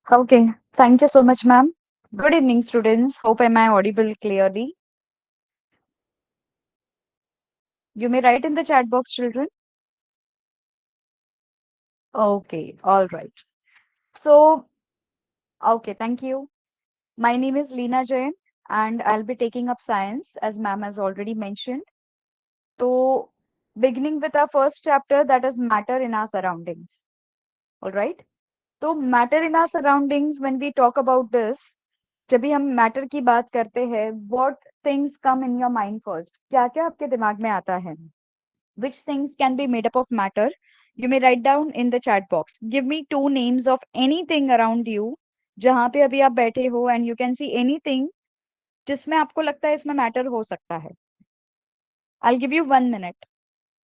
Okay, thank you so much, ma'am. Good evening, students. Hope am I audible clearly? You may write in the chat box, children. Okay, all right. So, okay, thank you. My name is Leena Jain, and I'll be taking up science, as ma'am has already mentioned. So, beginning with our first chapter, that is matter in our surroundings. All right. तो matter in our surroundings when we talk about this, जब भी हम matter की बात करते हैं, what things come in your mind first? क्या क्या आपके दिमाग में आता है? Which things can be made up of matter? You may write down in the chat box, give me two names of anything around you, जहां पे अभी आप बैठे हो and you can see anything जिसमें आपको लगता है इसमें मैटर हो सकता है. I give you 1 minute.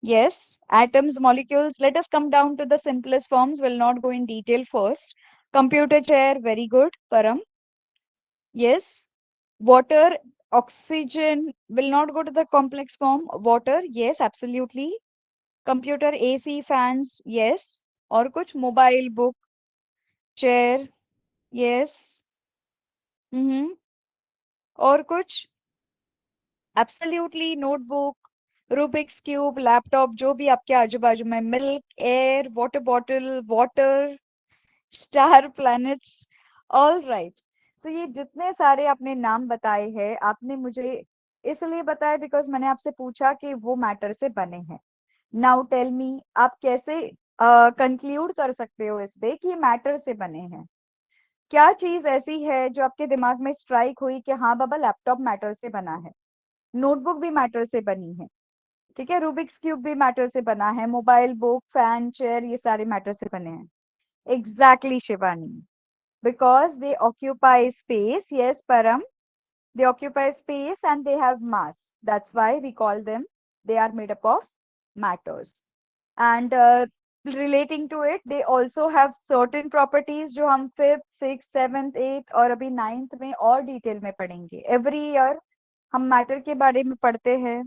Yes, atoms, molecules. Let us come down to the simplest forms. We'll not go in detail first. Computer chair, very good. Param. Yes. Water, oxygen. Will not go to the complex form. Water, yes, absolutely. Computer, AC, fans, yes. और कुछ mobile, book, chair, yes. Hmm. और कुछ absolutely notebook, Rubik's cube, laptop, जो भी आपके आजू बाजू में, milk, air, water bottle, water, star, planets. All right. So ये जितने सारे आपने नाम बताए हैं, आपने मुझे इसलिए बताया बिकॉज मैंने आपसे पूछा कि वो मैटर से बने हैं. नाउ टेल मी, आप कैसे कंक्लूड कर सकते हो इस पे कि मैटर से बने हैं? क्या चीज ऐसी है जो आपके दिमाग में स्ट्राइक हुई कि हाँ बाबा, लैपटॉप मैटर से बना है, नोटबुक भी मैटर से बनी है, ठीक है, रूबिक्स क्यूब भी मैटर से बना है, मोबाइल, बुक, फैन, चेयर, ये सारे मैटर से बने हैं. Exactly Shivani, because they occupy space. Yes, Param, they occupy space and they have mass. That's why we call them, they are made up of matters. And relating to it, they also have certain properties जो हम fifth, six, seventh, eighth और अभी ninth में और detail में पढ़ेंगे. Every year हम matter के बारे में पढ़ते हैं.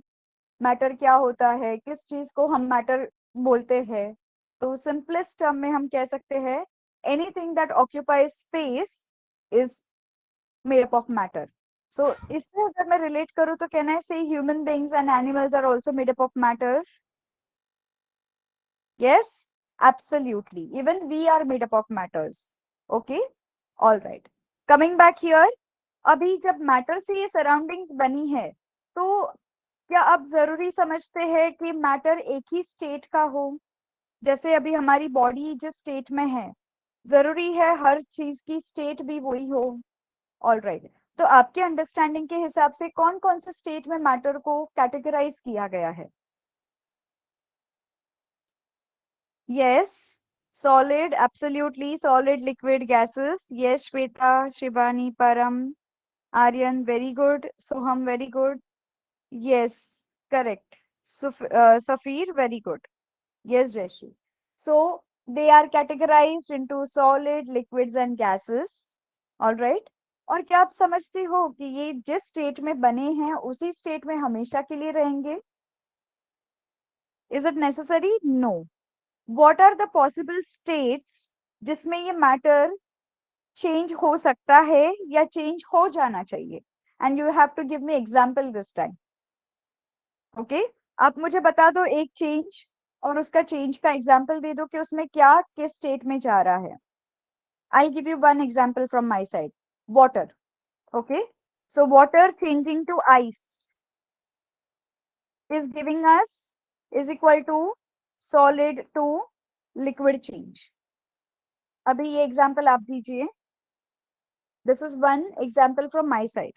मैटर क्या होता है, किस चीज को हम मैटर बोलते हैं. तो सिंपलेस्ट टर्म में हम कह सकते हैं, anything that occupies space is made up of matter. So इससे अगर मैं रिलेट करूँ तो can I say human beings and animals are also made up of matter? Yes, absolutely. Even we are made up of matters. Okay, all right. Coming back here, अभी जब matter से ये surroundings बनी है, तो क्या आप जरूरी समझते हैं कि मैटर एक ही स्टेट का हो? जैसे अभी हमारी बॉडी जिस स्टेट में है, जरूरी है हर चीज की स्टेट भी वही हो? All right. तो आपके अंडरस्टैंडिंग के हिसाब से कौन कौन से स्टेट में मैटर को कैटेगराइज किया गया है? Yes, solid, absolutely solid, liquid, gases. Yes, Shweta, Shivani, Param, Aryan, very good. Soham, very good. Yes, correct. Safir, very good. Yes, Jashi. So they are categorized into solid, liquids and gases. All right. और क्या आप समझते हो कि ये जिस state में बने हैं उसी स्टेट में हमेशा के लिए रहेंगे? Is it necessary? No. What are the possible states जिसमें ये मैटर चेंज हो सकता है या चेंज हो जाना चाहिए? And you have to give me example this time. Okay, आप मुझे बता दो एक चेंज, और उसका चेंज का एग्जांपल दे दो कि उसमें क्या किस स्टेट में जा रहा है. I give you one example from my side. Water. Okay, so water changing to ice is giving us is equal to solid to liquid change. अभी ये एग्जांपल आप दीजिए. This is one example from my side.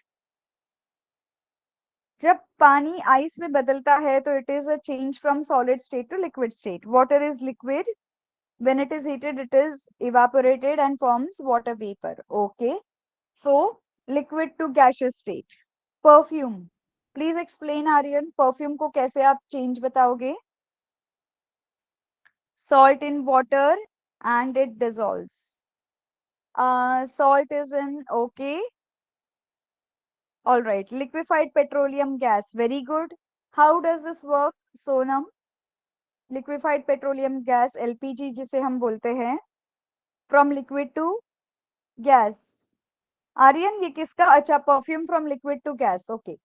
जब पानी ice में बदलता है तो it is a change from solid state to liquid state. Water is liquid. When it is heated, it is evaporated and forms water vapor. Okay. So, liquid to gaseous state. Perfume. Please explain, Aryan. Perfume को कैसे आप change बताओगे? Salt in water and it dissolves. Salt is in, okay. All right. Liquefied petroleum gas. Very good. How does this work, Sonam? Liquefied petroleum gas, LPG जिसे हम बोलते हैं, from liquid to gas. Aryan ये किसका? अच्छा, perfume from liquid to gas, okay.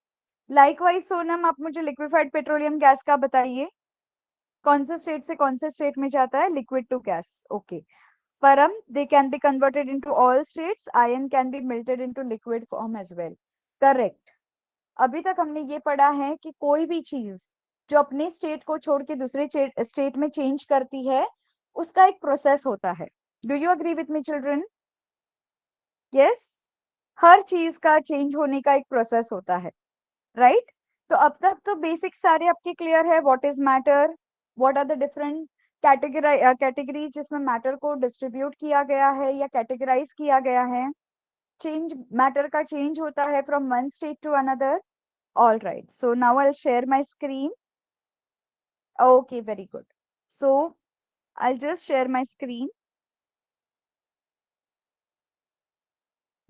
Likewise Sonam, आप मुझे liquefied petroleum gas का बताइए, कौन से स्टेट से कौन से स्टेट में जाता है लिक्विड टू गैस? ओके। परम, they can be converted into all states. Iron can be melted into liquid form as well. Correct. अभी तक हमने ये पढ़ा है कि कोई भी चीज जो अपने स्टेट को छोड़ के दूसरे स्टेट में चेंज करती है, उसका एक प्रोसेस होता है। Do you agree with me children? Yes. हर चीज का चेंज होने का एक प्रोसेस होता है, राइट? तो अब तक तो बेसिक सारे आपके क्लियर है। What is matter, what are the different categories जिसमें मैटर को डिस्ट्रीब्यूट किया गया है या कैटेगराइज किया गया है। चेंज, मैटर का चेंज होता है from one state to another. All right, so now I share my screen. Okay, very good. So I just share my screen,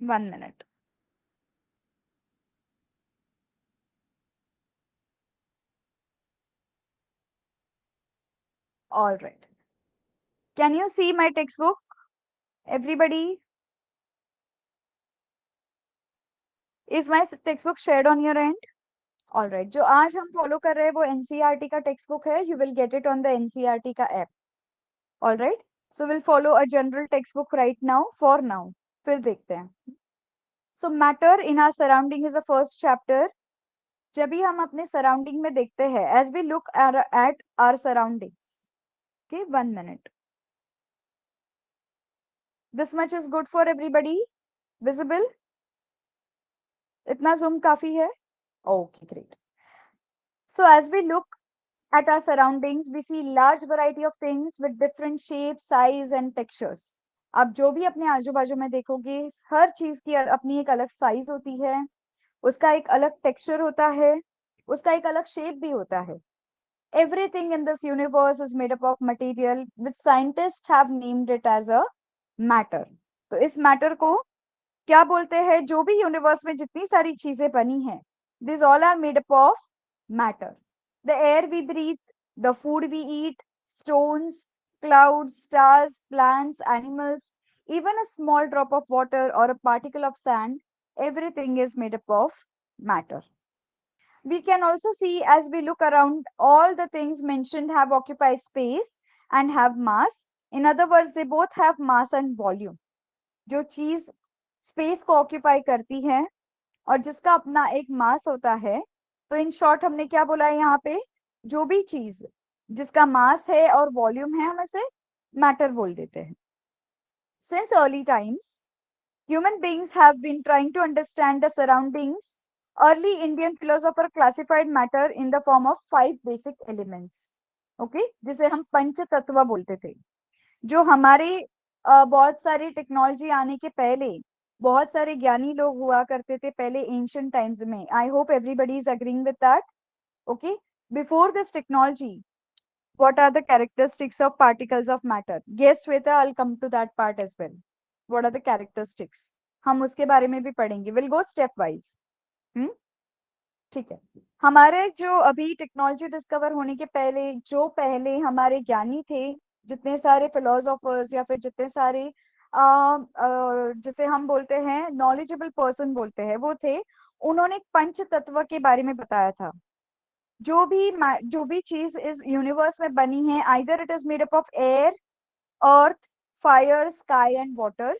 1 minute। All right, can you see my textbook everybody? Is my textbook shared on your end? All right, जो आज हम follow कर रहे हैं वो NCERT का textbook है। You will get it on the NCERT का app. All right, so will follow a general textbook right now, for now. फिर देखते हैं। So matter in our surrounding is the first chapter. जब भी हम अपने surrounding में देखते हैं, as we look at our surroundings, okay, 1 minute। This much is good for everybody, visible? इतना जूम काफी है? Okay, great. So as we look at our surroundings, we see large variety of things with different shapes, size and textures. आप जो भी अपने आजू बाजू में देखोगे, हर चीज की अपनी एक अलग साइज होती है, उसका एक अलग टेक्सचर होता है, उसका एक अलग शेप भी होता है। Everything in this universe is made up of material which scientists have named it as a matter. तो इस मैटर को क्या बोलते हैं? जो भी यूनिवर्स में जितनी सारी चीजें बनी हैं, this all are made up of matter. The air we breathe, the food we eat, stones, clouds, stars, plants, animals, even a small drop of water or a particle of sand, everything is made up of matter. We can also see, as we look around, all the things mentioned have occupied space and have mass. In other words, they both have mass and volume. जो चीज space को occupy करती है और जिसका अपना एक मास होता है, तो इन शॉर्ट हमने क्या बोला है यहाँ पे? जो भी चीज जिसका मास है और वॉल्यूम है, हम इसे मैटर बोल देते हैं। Since early times, human beings have been trying to understand the surroundings. Early Indian philosopher classified matter in the form of 5 basic elements, okay, जिसे हम पंच तत्व बोलते थे। जो हमारे बहुत सारी टेक्नोलॉजी आने के पहले बहुत सारे ज्ञानी लोग हुआ करते थे पहले एंशियंट टाइम्स में। आई hope everybody is agreeing with that, okay. Before this technology, what are the characteristics of particles of matter? Yes, Shweta, I'll come to that part as well. What are the characteristics? हम उसके बारे में भी पढ़ेंगे। We'll go step wise. हम्म, ठीक है। हमारे जो अभी टेक्नोलॉजी डिस्कवर होने के पहले, जो पहले हमारे ज्ञानी थे, जितने सारे फिलोसोफर्स या फिर जितने सारे जिसे हम बोलते हैं नॉलेजेबल पर्सन बोलते हैं, वो थे। उन्होंने पंच तत्व के बारे में बताया था। जो भी चीज इस यूनिवर्स में बनी है, either it is made up of air, earth, fire, sky and water.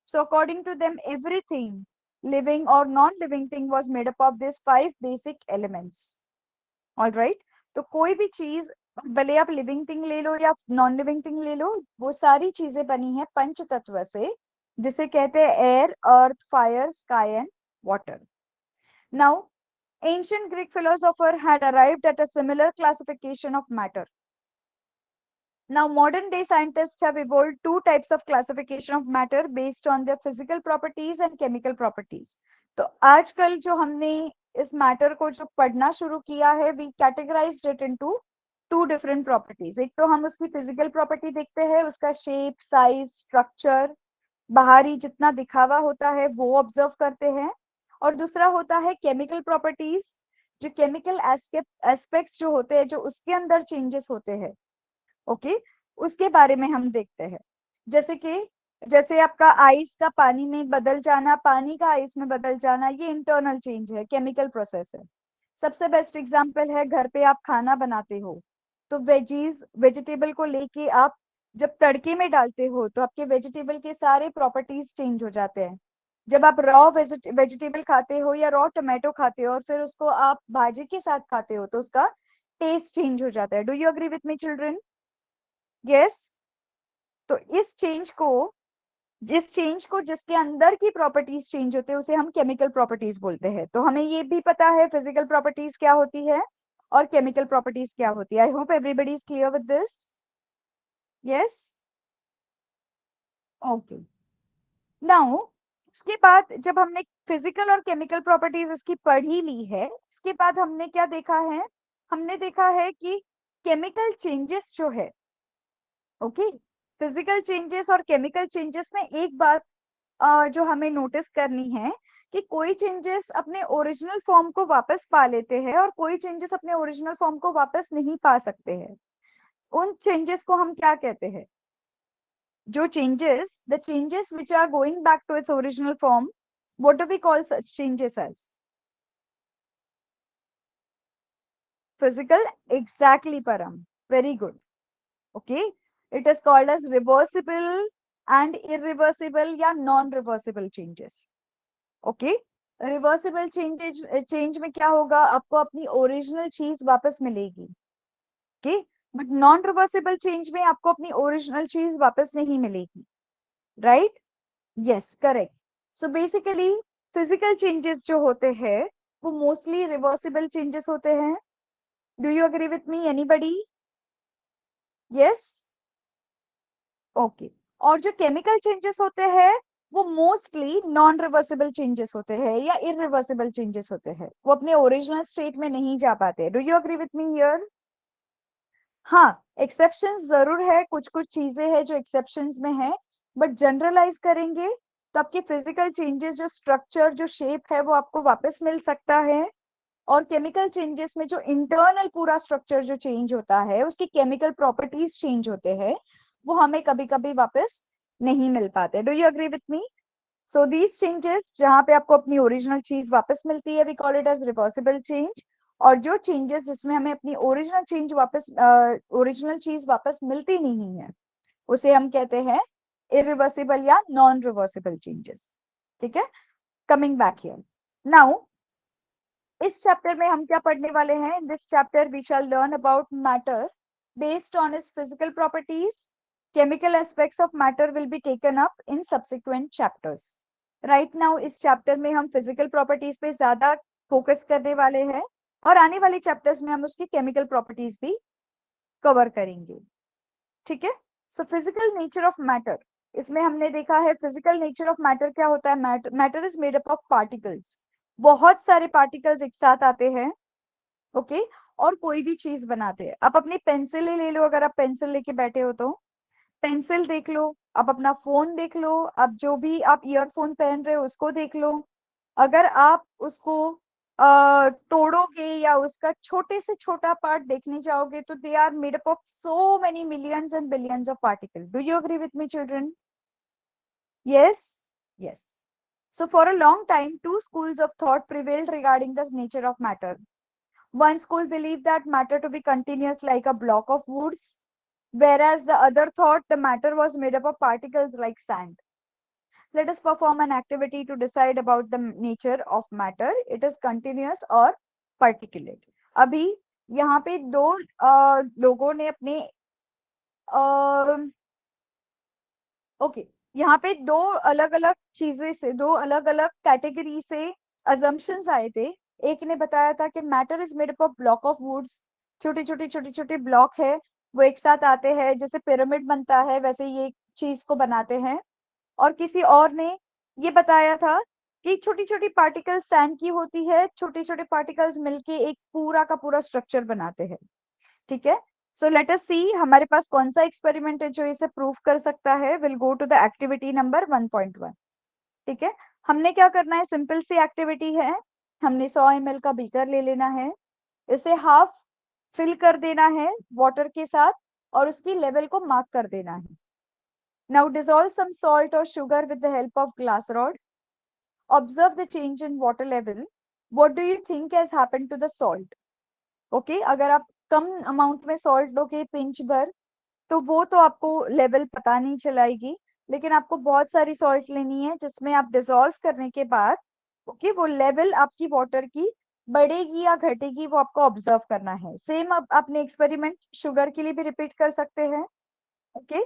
So according to them, everything living और non living thing was made up of this 5 basic elements. All right, तो कोई भी चीज, भले आप लिविंग थिंग ले लो या non living thing ले लो, वो सारी चीजें बनी है पंच तत्व से, जिसे कहते हैं air, earth, fire, sky and water. Now, ancient Greek philosopher had arrived at a similar classification of matter. Now, modern day scientists have evolved 2 types of classification of matter based on their physical properties and chemical properties. तो आजकल जो हमने इस matter को जो पढ़ना शुरू किया है, we categorized it into 2 different properties. एक तो हम उसकी फिजिकल प्रॉपर्टी देखते हैं, उसका शेप, साइज, स्ट्रक्चर, बाहरी जितना दिखावा होता है वो ऑब्जर्व करते हैं। और दूसरा होता है केमिकल प्रॉपर्टीज, जो केमिकल एस्पेक्ट्स जो होते हैं, जो उसके अंदर चेंजेस होते हैं, ओके, उसके बारे में हम देखते हैं। जैसे कि जैसे आपका आइस का पानी में बदल जाना, पानी का आइस में बदल जाना, ये इंटरनल चेंज है, केमिकल प्रोसेस है। सबसे बेस्ट एग्जांपल है, घर पे आप खाना बनाते हो तो वेजिटेबल को लेके आप जब तड़के में डालते हो तो आपके वेजिटेबल के सारे प्रॉपर्टीज चेंज हो जाते हैं। जब आप रॉ वेजिटेबल खाते हो या रॉ टोमेटो खाते हो और फिर उसको आप भाजी के साथ खाते हो तो उसका टेस्ट चेंज हो जाता है। Do you agree with me children? Yes. तो इस चेंज को जिसके अंदर की प्रॉपर्टीज चेंज होते हैं उसे हम केमिकल प्रॉपर्टीज बोलते हैं। तो हमें ये भी पता है फिजिकल प्रॉपर्टीज क्या होती है और केमिकल प्रॉपर्टीज क्या होती है। आई hope everybody is clear with this. Yes. Okay. Now इसके बाद जब हमने फिजिकल और केमिकल प्रॉपर्टीज इसकी पढ़ ही ली है, इसके बाद हमने क्या देखा है? हमने देखा है कि केमिकल चेंजेस जो है, ओके, फिजिकल चेंजेस और केमिकल चेंजेस में एक बात जो हमें नोटिस करनी है कि कोई चेंजेस अपने ओरिजिनल फॉर्म को वापस पा लेते हैं और कोई चेंजेस अपने ओरिजिनल फॉर्म को वापस नहीं पा सकते हैं। उन चेंजेस को हम क्या कहते हैं? जो the changes which are going back to its original form, what do we call such changes as? Physical, exactly, Param, very good. Okay, it is called as reversible and irreversible या non reversible changes. Okay, reversible change में क्या होगा? आपको अपनी original चीज वापस मिलेगी। Okay, but non reversible change में आपको अपनी ओरिजिनल चीज वापस नहीं मिलेगी। Right? Yes, correct. So basically physical changes जो होते हैं वो मोस्टली रिवर्सिबल चेंजेस होते हैं। Do you agree with me, anybody? Yes. Okay. और जो केमिकल चेंजेस होते हैं वो मोस्टली नॉन रिवर्सिबल चेंजेस होते हैं या इरिवर्सिबल चेंजेस होते हैं, वो अपने ओरिजिनल स्टेट में नहीं जा पाते। Do you agree with me here? हाँ, एक्सेप्शंस जरूर है, कुछ कुछ चीजें हैं जो एक्सेप्शंस में है, बट जनरलाइज करेंगे तो आपके फिजिकल चेंजेस जो स्ट्रक्चर जो शेप है वो आपको वापस मिल सकता है। और केमिकल चेंजेस में जो इंटरनल पूरा स्ट्रक्चर जो चेंज होता है, उसकी केमिकल प्रॉपर्टीज चेंज होते हैं, वो हमें कभी कभी वापस नहीं मिल पाते। Do you agree with me? So these changes जहां पे आपको अपनी ओरिजिनल चीज वापस मिलती है we call it as reversible change. और जो चेंजेस जिसमें हमें अपनी ओरिजिनल चीज वापस मिलती नहीं है उसे हम कहते हैं इरिवर्सिबल या नॉन रिवर्सिबल चेंजेस। ठीक है, कमिंग बैक हियर नाउ, इस चैप्टर में हम क्या पढ़ने वाले हैं? In this chapter we shall learn about matter based on its physical properties. Chemical aspects of matter will be taken up in subsequent chapters. Right now इस chapter में हम फिजिकल प्रॉपर्टीज पे ज्यादा फोकस करने वाले हैं और आने वाले चैप्टर्स में हम उसकी केमिकल प्रॉपर्टीज भी कवर करेंगे। ठीक है, so physical nature of matter, इसमें हमने देखा है फिजिकल नेचर ऑफ मैटर क्या होता है। Matter is made up of particles, बहुत सारे पार्टिकल्स एक साथ आते हैं। ओके, और कोई भी चीज बनाते हैं। आप अपनी पेंसिल ही ले लो, अगर आप पेंसिल लेके बैठे हो तो पेंसिल देख लो, आप अपना फोन देख लो, आप जो भी आप ईयरफोन पहन रहे हो उसको देख लो। अगर आप उसको तोड़ोगे या उसका छोटे से छोटा पार्ट देखने जाओगे तो they are made up of so many millions and billions of particle. Do you agree with me children? Yes. Yes. So for a long time, two schools of thought prevailed regarding the nature of matter. One school believed that matter to be continuous like a block of woods, whereas the other thought the matter was made up of particles like sand. Let us perform an activity to decide about the nature of matter. It is continuous or particulate. अभी यहाँ पे दो लोगों ने अपने okay, यहाँ पे दो अलग अलग चीजें से, दो अलग अलग कैटेगरी से अजम्पशंस आए थे। एक ने बताया था कि matter is made up of block of woods, छोटे छोटे ब्लॉक है वो एक साथ आते हैं, जैसे पिरामिड बनता है वैसे ये चीज को बनाते हैं। और किसी और ने ये बताया था कि छोटी छोटी पार्टिकल सैंड की होती है, छोटे छोटे पार्टिकल्स मिलके एक पूरा का पूरा स्ट्रक्चर बनाते हैं। ठीक है, सो लेट अस सी हमारे पास कौन सा एक्सपेरिमेंट है जो इसे प्रूव कर सकता है। Will go to the activity number 1.1। ठीक है, हमने क्या करना है, सिंपल सी एक्टिविटी है। हमने 100 ml का बीकर ले लेना है, इसे हाफ फिल कर देना है वाटर के साथ और उसकी लेवल को मार्क कर देना है। Now dissolve some salt or sugar with the help of glass rod. Observe the change in water level. What do you think has happened to the salt? Okay, अगर आप कम अमाउंट में salt लोगे pinch भर, तो वो तो आपको level पता नहीं चलाएगी, लेकिन आपको बहुत सारी सॉल्ट लेनी है जिसमें आप डिसॉल्व करने के बाद ओके वो लेवल आपकी वाटर की बढ़ेगी या घटेगी वो आपको ऑब्जर्व करना है। सेम अब आपने एक्सपेरिमेंट शुगर के लिए भी रिपीट कर सकते हैं। Okay,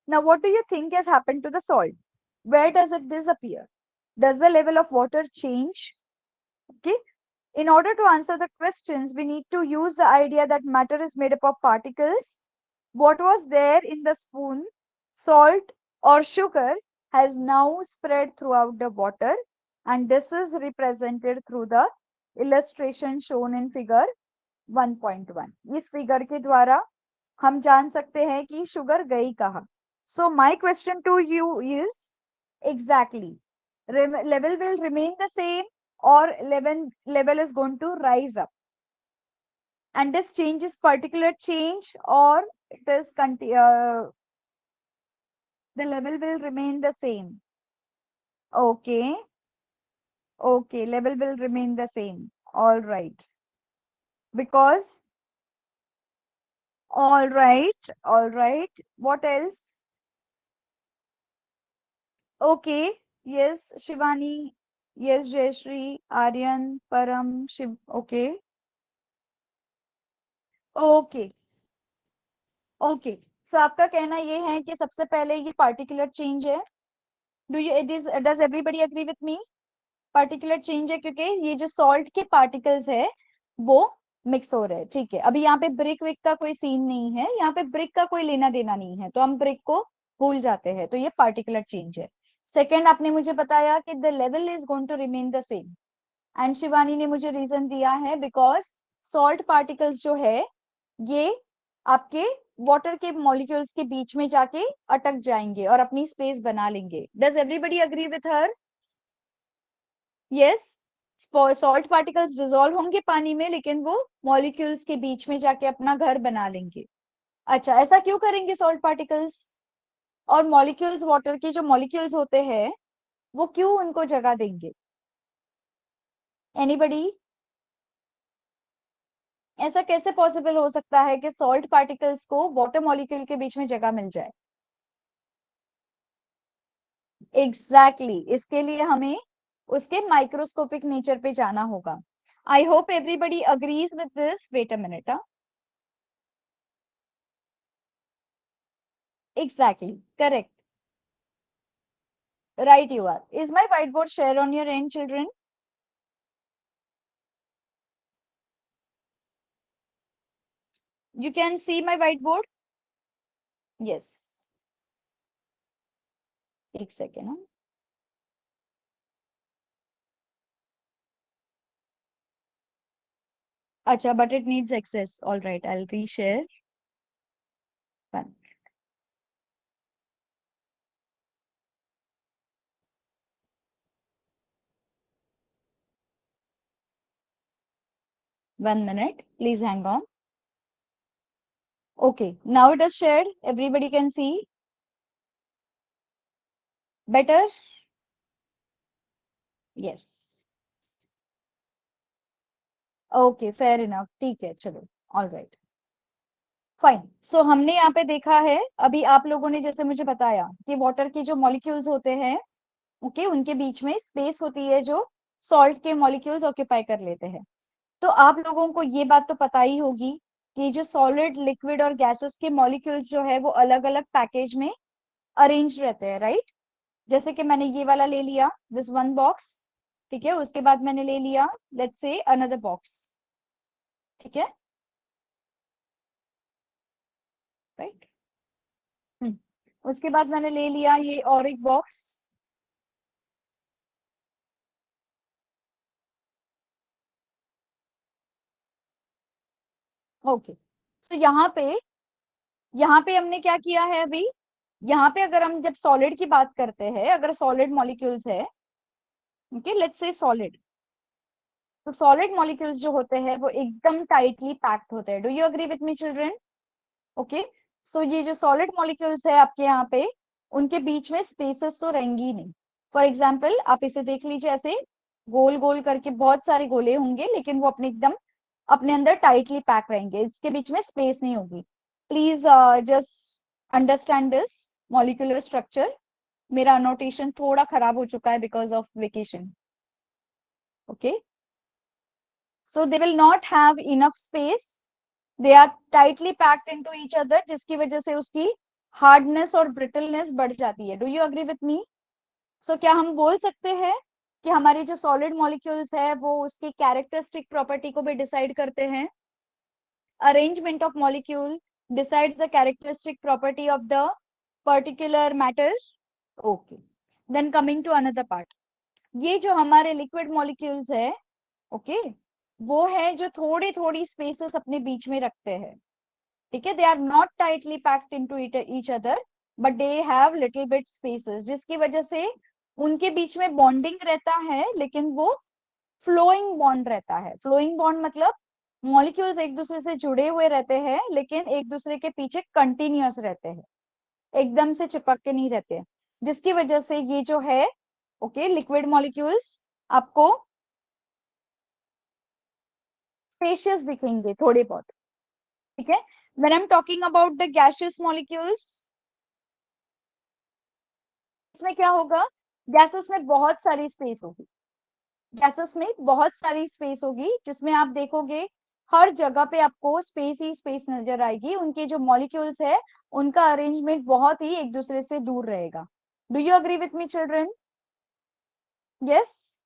now what do you think has happened to the salt? Where does it disappear? Does the level of water change? Okay, in order to answer the questions, we need to use the idea that matter is made up of particles. What was there in the spoon, salt or sugar, has now spread throughout the water, and this is represented through the illustration shown in figure 1.1. इस figure के द्वारा हम जान सकते हैं कि sugar गई कहाँ। So my question to you is exactly level will remain the same or level is going to rise up, and this change is particular change or it is the level will remain the same. Okay, okay, level will remain the same. All right, because all right, all right, what else? Okay, yes, Shivani, yes, Jayashree, Aryan, Param, Shiv, okay, okay, okay. So आपका कहना ये है कि सबसे पहले ये particular change है. Do you it is does everybody agree with me? Particular change है क्योंकि ये जो salt के particles है वो मिक्स हो रहे हैं। ठीक है, अभी यहाँ पे ब्रिक विक का कोई सीन नहीं है, यहाँ पे ब्रिक का कोई लेना देना नहीं है, तो हम ब्रिक को भूल जाते हैं, तो ये पार्टिकुलर चेंज है। सेकेंड, आपने मुझे बताया कि the level is going to remain the same, and Shivani ने मुझे रीजन दिया है बिकॉज सॉल्ट पार्टिकल्स जो है ये आपके वाटर के मॉलिक्यूल्स के बीच में जाके अटक जाएंगे और अपनी स्पेस बना लेंगे। Does everybody agree with her? Yes, salt particles dissolve होंगे पानी में लेकिन वो मॉलिक्यूल्स के बीच में जाके अपना घर बना लेंगे। अच्छा, ऐसा क्यों करेंगे सॉल्ट पार्टिकल्स? और मॉलिक्यूल्स वाटर के जो मॉलिक्यूल्स होते हैं वो क्यों उनको जगह देंगे? एनीबडी? ऐसा कैसे पॉसिबल हो सकता है कि सॉल्ट पार्टिकल्स को वाटर मॉलिक्यूल के बीच में जगह मिल जाए? Exactly exactly. इसके लिए हमें उसके माइक्रोस्कोपिक नेचर पे जाना होगा। I hope everybody agrees with this. Wait a minute. Exactly correct, right you are. Is my whiteboard share on your end children? You can see my whiteboard? Yes. एक second. हाँ, अच्छा, but it needs access. All right, I'll reshare. One. One minute. Please hang on. Okay, now it is shared. Everybody can see. Better? Yes. Okay, fair enough. ठीक है, चलो। All right. Fine. सो हमने यहाँ पे देखा है, अभी आप लोगों ने जैसे मुझे बताया कि वाटर के जो मॉलिक्यूल्स होते हैं ओके उनके बीच में स्पेस होती है जो सॉल्ट के मॉलिक्यूल्स ऑक्यूपाई कर लेते हैं। तो आप लोगों को ये बात तो पता ही होगी कि जो सॉलिड लिक्विड और गैसेस के मॉलिक्यूल्स जो है वो अलग अलग पैकेज में अरेंज रहते हैं, राइट? जैसे कि मैंने ये वाला ले लिया, दिस वन बॉक्स, ठीक है, उसके बाद मैंने ले लिया लेट्स से अनदर बॉक्स, ठीक है, राइट। उसके बाद मैंने ले लिया ये और एक बॉक्स। ओके, सो यहाँ पे हमने क्या किया है अभी? यहाँ पे अगर हम जब सॉलिड की बात करते हैं, अगर सॉलिड मॉलिक्यूल्स है ओके लेट्स से सॉलिड, तो सॉलिड मॉलिक्यूल्स जो होते हैं वो एकदम टाइटली पैक्ड होते हैं। Do you agree with me children? Okay, so ये जो सॉलिड मॉलिक्यूल्स है आपके यहाँ पे उनके बीच में स्पेसेस तो रहेंगी नहीं। फॉर एग्जाम्पल आप इसे देख लीजिए, ऐसे गोल गोल करके बहुत सारे गोले होंगे, लेकिन वो अपने एकदम अपने अंदर टाइटली पैक रहेंगे, इसके बीच में स्पेस नहीं होगी। Please just understand this molecular structure. मेरा अनोटेशन थोड़ा खराब हो चुका है because of vacation. Okay, so they will not have enough space, they are tightly packed into each other, जिसकी वजह से उसकी हार्डनेस और ब्रिटलनेस बढ़ जाती है। Do you agree with me? So क्या हम बोल सकते हैं कि हमारी जो सॉलिड मॉलिक्यूल्स है वो उसकी कैरेक्टरिस्टिक प्रॉपर्टी को भी डिसाइड करते हैं? Arrangement of molecule decides the characteristic property of the particular matter. Okay, then coming to another part, ये जो हमारे लिक्विड मॉलिक्यूल्स है, ओके, वो है जो थोड़ी थोड़ी स्पेसेस अपने बीच में रखते हैं। ठीक है, they are not tightly packed into each other, but they have little bit spaces, जिसकी वजह से उनके बीच में बॉन्डिंग रहता है, लेकिन वो फ्लोइंग बॉन्ड रहता है। फ्लोइंग बॉन्ड मतलब मॉलिक्यूल्स एक दूसरे से जुड़े हुए रहते हैं, लेकिन एक दूसरे के पीछे कंटिन्यूअस रहते हैं, एकदम से चिपक के नहीं रहते, जिसकी वजह से ये जो है, ओके, लिक्विड मॉलिक्यूल्स आपको स्पेशियस दिखेंगे थोड़े बहुत। ठीक है, when I am talking about the gaseous molecules, इसमें क्या होगा, गैसेस में बहुत सारी स्पेस होगी, गैसेस में बहुत सारी स्पेस होगी, जिसमें आप देखोगे हर जगह पे आपको स्पेस ही स्पेस नजर आएगी। उनके जो मॉलिक्यूल्स है उनका अरेंजमेंट बहुत ही एक दूसरे से दूर रहेगा। Do you agree with me children? Yes,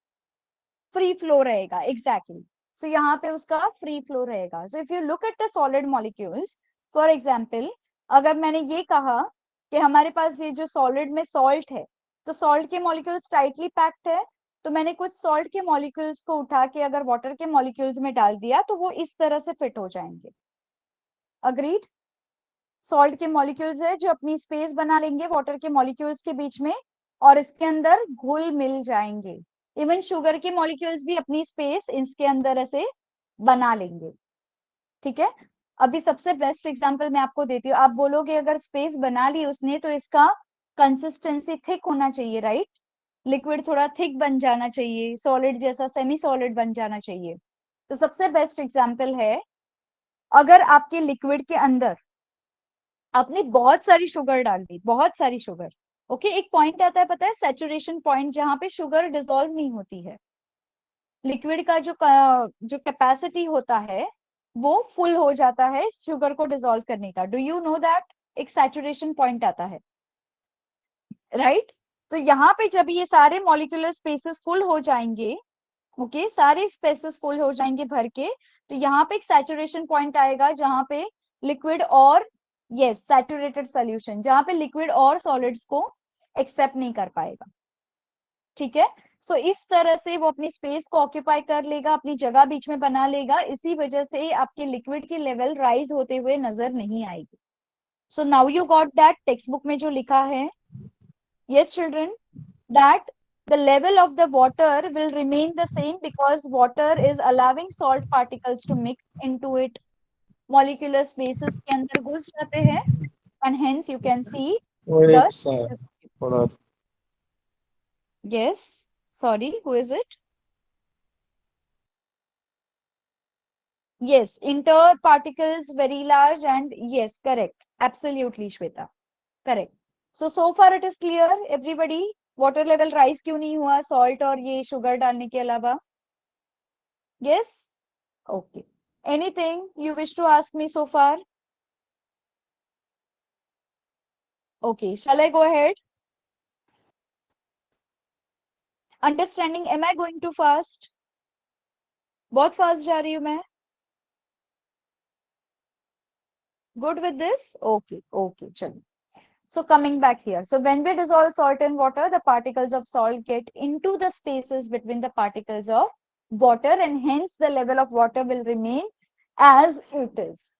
free flow रहेगा, एग्जैक्टली। सो यहाँ पे उसका फ्री फ्लो रहेगा। So if you look at the solid molecules, for example, अगर मैंने ये कहा कि हमारे पास ये जो सॉलिड में सॉल्ट है, तो सॉल्ट के मॉलिक्यूल्स टाइटली पैक्ड है, तो मैंने कुछ सॉल्ट के मॉलिक्यूल्स को उठा के अगर वाटर के मॉलिक्यूल्स में डाल दिया तो वो इस तरह से फिट हो जाएंगे। अग्रीड? सॉल्ट के मॉलिक्यूल्स है जो अपनी स्पेस बना लेंगे वाटर के मॉलिक्यूल्स के बीच में, और इसके अंदर घुल मिल जाएंगे। इवन शुगर के मॉलिक्यूल्स भी अपनी स्पेस इसके अंदर ऐसे बना लेंगे। ठीक है, अभी सबसे बेस्ट एग्जांपल मैं आपको देती हूँ। आप बोलोगे अगर स्पेस बना ली उसने तो इसका कंसिस्टेंसी थिक होना चाहिए, राइट? लिक्विड थोड़ा थिक बन जाना चाहिए, सॉलिड जैसा सेमी सॉलिड बन जाना चाहिए। तो सबसे बेस्ट एग्जांपल है, अगर आपके लिक्विड के अंदर आपने बहुत सारी शुगर डाल दी, बहुत सारी शुगर, ओके, एक पॉइंट आता है पता है, सैचुरेशन पॉइंट, जहां पे शुगर डिसॉल्व नहीं होती है। लिक्विड का जो कैपेसिटी होता है वो फुल हो जाता है शुगर को डिसॉल्व करने का। Do you know that? एक सैचुरेशन पॉइंट आता है, राइट? तो यहाँ पे जब ये सारे मॉलिक्यूलर स्पेसेस फुल हो जाएंगे, ओके, सारे स्पेसेस फुल हो जाएंगे भर के, तो यहाँ पे एक सैचुरेशन पॉइंट आएगा जहां पे लिक्विड और, यस, सैचुरेटेड सोल्यूशन, जहां पे लिक्विड और सॉलिड्स को एक्सेप्ट नहीं कर पाएगा। ठीक है, सो इस तरह से वो अपनी स्पेस को ऑक्यूपाई कर लेगा, अपनी जगह बीच में बना लेगा, इसी वजह से आपके लिक्विड की लेवल राइज होते हुए नजर नहीं आएगी। So now you got that, text book में जो लिखा है, yes children, that the level of the water will remain the same because water is allowing salt particles to mix into it, molecular spaces के अंदर घुस जाते हैं, and hence you can see वो the एक spaces. थोड़ा Yes, sorry, who is it? Yes, inter particles very large, and yes, correct, absolutely Shweta, correct. So far it is clear everybody, water level rise क्यों नहीं हुआ salt और ये sugar डालने के अलावा? Yes? Okay. Anything you wish to ask me so far? Okay. Shall I go ahead? Understanding, am I going too fast? बहुत fast जा रही हूँ मैं? Good with this? Okay. Okay. चलो. So coming back here. So when we dissolve salt in water, the particles of salt get into the spaces between the particles of water, and hence the level of water will remain as it is.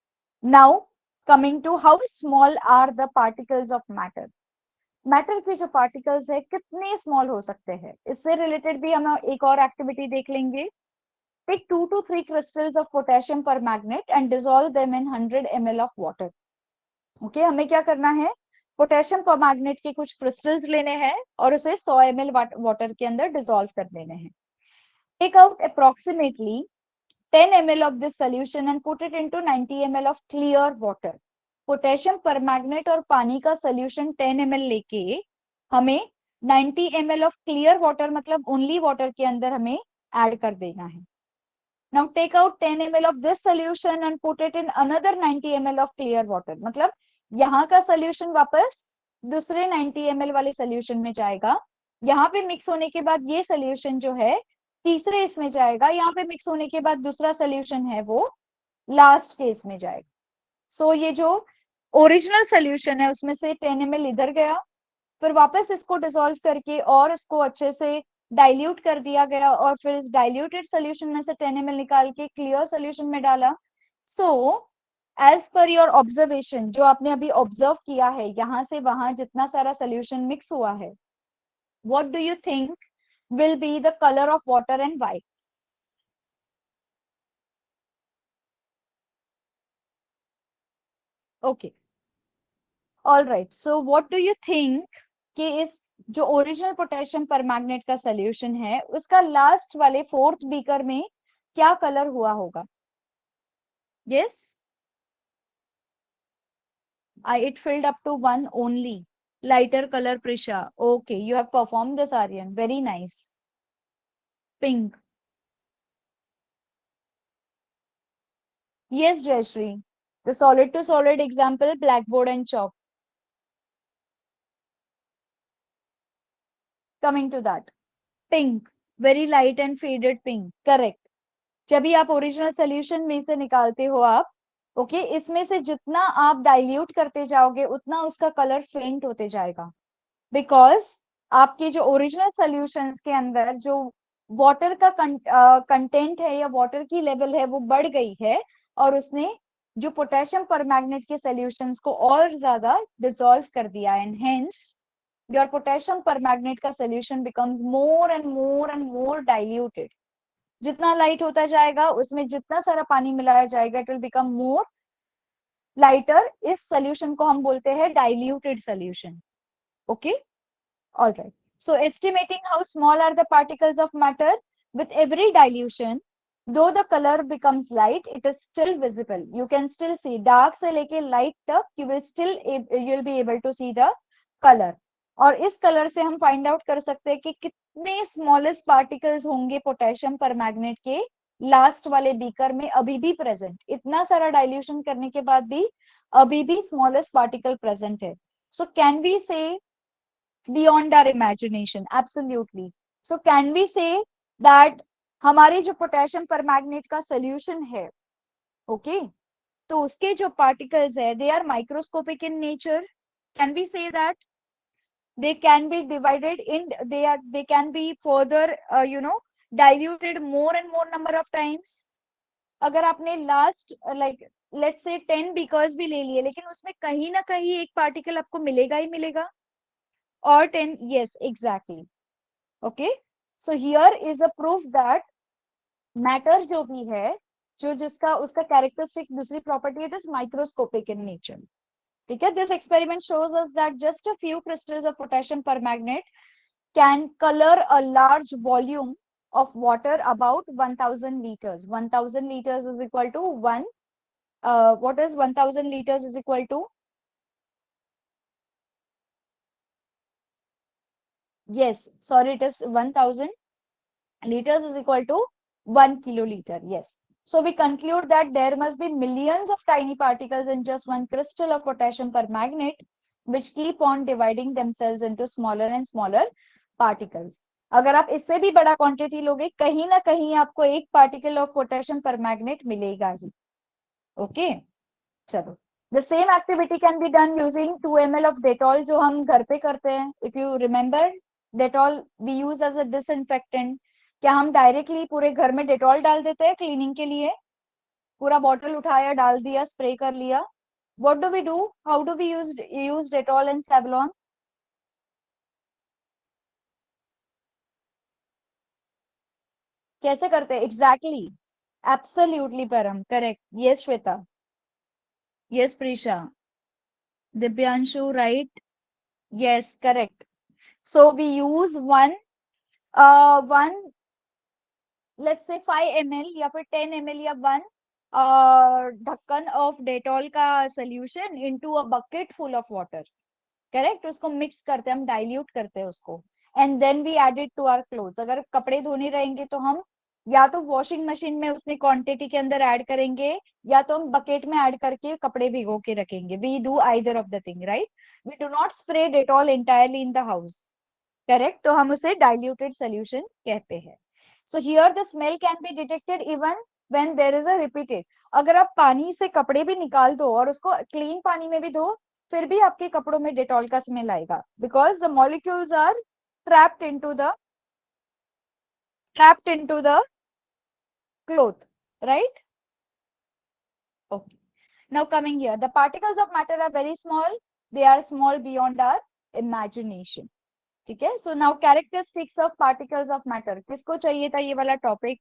Now coming to how small are the particles of matter. Matter के जो particles है कितने small हो सकते हैं, इससे related भी हम एक और एक्टिविटी देख लेंगे। Take 2 to 3 crystals of potassium permanganate and dissolve them in 100 ml of water. Okay, हमें क्या करना है, पोटेशियम परमैंगनेट के कुछ क्रिस्टल्स लेने हैं और उसे 100 ml वाटर के अंदर डिसॉल्व कर देने हैं. Take out approximately 10 ml of this solution and put it into 90 ml of clear water. Potassium permanganate और पानी का सोल्यूशन 10 ml लेके हमें 90 ml ऑफ क्लियर वाटर मतलब ओनली वाटर के अंदर हमें ऐड कर देना है. Now take out 10 ml of this solution and put it in another 90 ml of clear water. मतलब यहाँ का सोल्यूशन वापस दूसरे 90 ml वाले सोल्यूशन में जाएगा. यहाँ पे मिक्स होने के बाद ये सोल्यूशन जो है तीसरे इसमें जाएगा. यहाँ पे मिक्स होने के बाद दूसरा सोल्यूशन है वो लास्ट के इसमें जाएगा. सो ये जो ओरिजिनल सोल्यूशन है उसमें से 10 ml इधर गया, फिर वापस इसको डिसॉल्व करके और इसको अच्छे से डाइल्यूट कर दिया गया और फिर इस डाइल्यूटेड सोल्यूशन में से 10 ml निकाल के क्लियर सोल्यूशन में डाला. So as per your observation, जो आपने अभी ऑब्जर्व किया है यहाँ से वहां जितना सारा सोल्यूशन मिक्स हुआ है, what do you think will be the colour of water and why? Okay, all right. So what do you think कि इस जो ओरिजिनल पोटेशियम परमैंगनेट का सोल्यूशन है उसका लास्ट वाले फोर्थ बीकर में क्या कलर हुआ होगा? Yes, it filled up to one only. Lighter color, Prisha. Okay, you have performed this, Aryan. Very nice. Pink. Yes, Jayashree. The solid to solid example, blackboard and chalk. Coming to that. Pink. Very light and faded pink. Correct. जब भी आप original solution में से निकालते हो आप, okay, इसमें से जितना आप डाइल्यूट करते जाओगे उतना उसका कलर फेंट होते जाएगा. बिकॉज आपके जो ओरिजिनल सॉल्यूशंस के अंदर जो वाटर का कंटेंट है या वाटर की लेवल है वो बढ़ गई है और उसने जो पोटेशियम परमैंगनेट के सॉल्यूशंस को और ज्यादा डिसॉल्व कर दिया. And hence your potassium permanganate का solution becomes more and more and more diluted. जितना लाइट होता जाएगा उसमें जितना सारा पानी मिलाया जाएगा it will become more lighter. इस सॉल्यूशन को हम बोलते हैं diluted solution. Okay, all right. So estimating how small are the particles of matter with every dilution, though the color becomes light, it is still visible. You can still see dark से लेके light तक you will be able to see the color. और इस colour से हम find out कर सकते हैं कि कितने स्मॉलेस्ट पार्टिकल्स होंगे पोटेशियम परमैंगनेट के लास्ट वाले बीकर में अभी भी प्रेजेंट. इतना सारा डाइल्यूशन करने के बाद भी अभी भी स्मॉलेस्ट पार्टिकल प्रेजेंट है. सो कैन वी से beyond our imagination? Absolutely. So can we say that हमारे जो पोटेशियम परमैंगनेट का सोल्यूशन है, ओके, तो उसके जो पार्टिकल्स है they are microscopic in nature. Can we say that they can be divided in they can be further diluted more and more number of times? अगर आपने last like let's say 10 beakers भी ले लिए लेकिन उसमें कहीं ना कहीं एक पार्टिकल आपको मिलेगा ही मिलेगा. or 10, yes, exactly. Okay, so here is a proof that matter जो भी है जो जिसका उसका कैरेक्टरिस्टिक दूसरी property it is microscopic in nature. ठीक है, this experiment shows us that just a few crystals of potassium permanganate can color a large volume of water about 1000 liters. 1000 liters is equal to 1 what is 1000 liters is equal to? Yes, sorry, it is 1000 liters is equal to 1 kiloliter. Yes. So we conclude that there must be millions of tiny particles in just one crystal of potassium permanganate, which keep on dividing themselves into smaller and smaller particles. अगर आप इससे भी बड़ा quantity लोगे कहीं ना कहीं आपको एक पार्टिकल ऑफ पोटेशियम परमैंगनेट मिलेगा ही. ओके, चलो. The same activity can be done using 2 ml of Dettol जो हम घर पे करते हैं. If you remember, Dettol we use as a disinfectant. क्या हम डायरेक्टली पूरे घर में डेटॉल डाल देते हैं क्लीनिंग के लिए? पूरा बॉटल उठाया डाल दिया स्प्रे कर लिया. What do we do? How do we use Dettol and Savlon? कैसे करते हैं exactly? Absolutely Param, correct. Yes Shweta. Yes Preesha. Divyanshu, right. Yes, correct. So we use one, let's say 5 ml या फिर 10 ml या 1 ढक्कन ऑफ डेटॉल का solution into a bucket full of water. Correct. उसको mix करते हैं, हम डाइल्यूट करते हैं उसको, and then we add it to our clothes. अगर कपड़े धोने रहेंगे तो हम या तो वॉशिंग मशीन में उसने क्वांटिटी के अंदर ऐड करेंगे, या तो हम बकेट में ऐड करके कपड़े भिगो के रखेंगे. We do either of the thing, right. We do not spray Dettol entirely in the house. Correct. तो हम उसे डाइल्यूटेड सोल्यूशन कहते हैं. So here the smell can be detected even when there is a repeated. अगर आप पानी से कपड़े भी निकाल दो और उसको क्लीन पानी में भी धो, फिर भी आपके कपड़ों में डेटॉल का स्मेल आएगा, because the molecules are trapped into the trapped into the cloth, right? Okay. Now coming here, the particles of matter are very small. They are small beyond our imagination. ठीक है. So now characteristics of particles of matter. किसको चाहिए था ये वाला topic?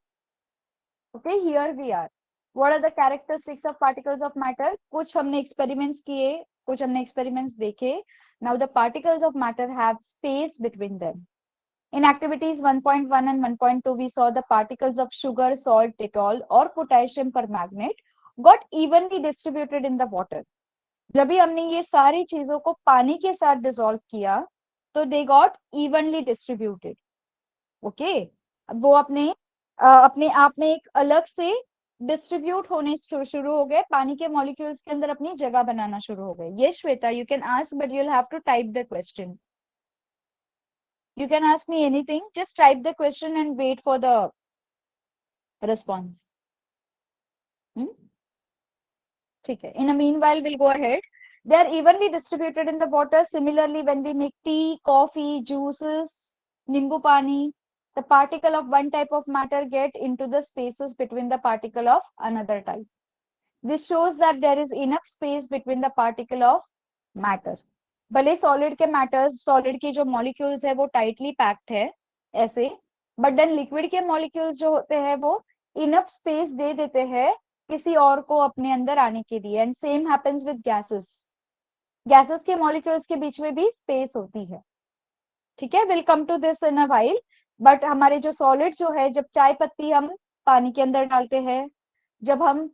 Okay, here we are. What are the characteristics of particles of matter? कुछ हमने experiments किए, कुछ हमने experiments देखे. Now the particles of matter have space between them. In activities 1.1 and 1.2, we saw the particles of sugar, salt, Dettol, or potassium permanganate got evenly distributed in the water. जब भी हमने ये सारी चीजों को पानी के साथ डिसॉल्व किया, तो they got evenly distributed. Okay. वो अपने आप में एक अलग से डिस्ट्रीब्यूट होने शुरू हो गए, पानी के मॉलिक्यूल्स के अंदर अपनी जगह बनाना शुरू हो गए. ये Shweta, you can ask but you will have to type the question. You can ask me anything, just type the question and wait for the response. Hmm? Okay. In a meanwhile, we'll go ahead. They are evenly distributed in the water. Similarly, when we make tea, coffee, juices, nimbu pani, the particle of one type of matter get into the spaces between the particle of another type. This shows that there is enough space between the particle of matter. भले solid के matters, solid की जो molecules है वो tightly packed है ऐसे, but then liquid के molecules जो होते हैं वो इनफ स्पेस दे देते हैं किसी और को अपने अंदर आने के लिए. And same happens with gases. Gases के मॉलिक्यूल्स के बीच में भी स्पेस होती है. ठीक है. Will come to this in a while. But हमारे जो सॉलिड जो है, जब चाय पत्ती हम पानी के अंदर डालते हैं, जब हम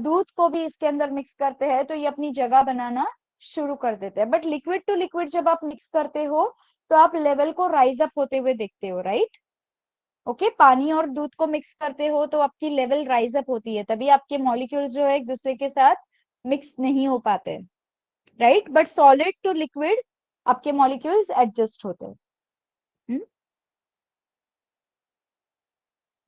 दूध को भी इसके अंदर मिक्स करते हैं, तो ये अपनी जगह बनाना शुरू कर देते हैं. बट लिक्विड टू लिक्विड जब आप मिक्स करते हो, तो आप लेवल को राइज अप होते हुए देखते हो, राइट. ओके. पानी और दूध को मिक्स करते हो तो आपकी लेवल राइज अप होती है, तभी आपके मॉलिक्यूल्स जो है एक दूसरे के साथ मिक्स नहीं हो पाते, right. But solid to liquid आपके मॉलिक्यूल्स एडजस्ट होते हैं.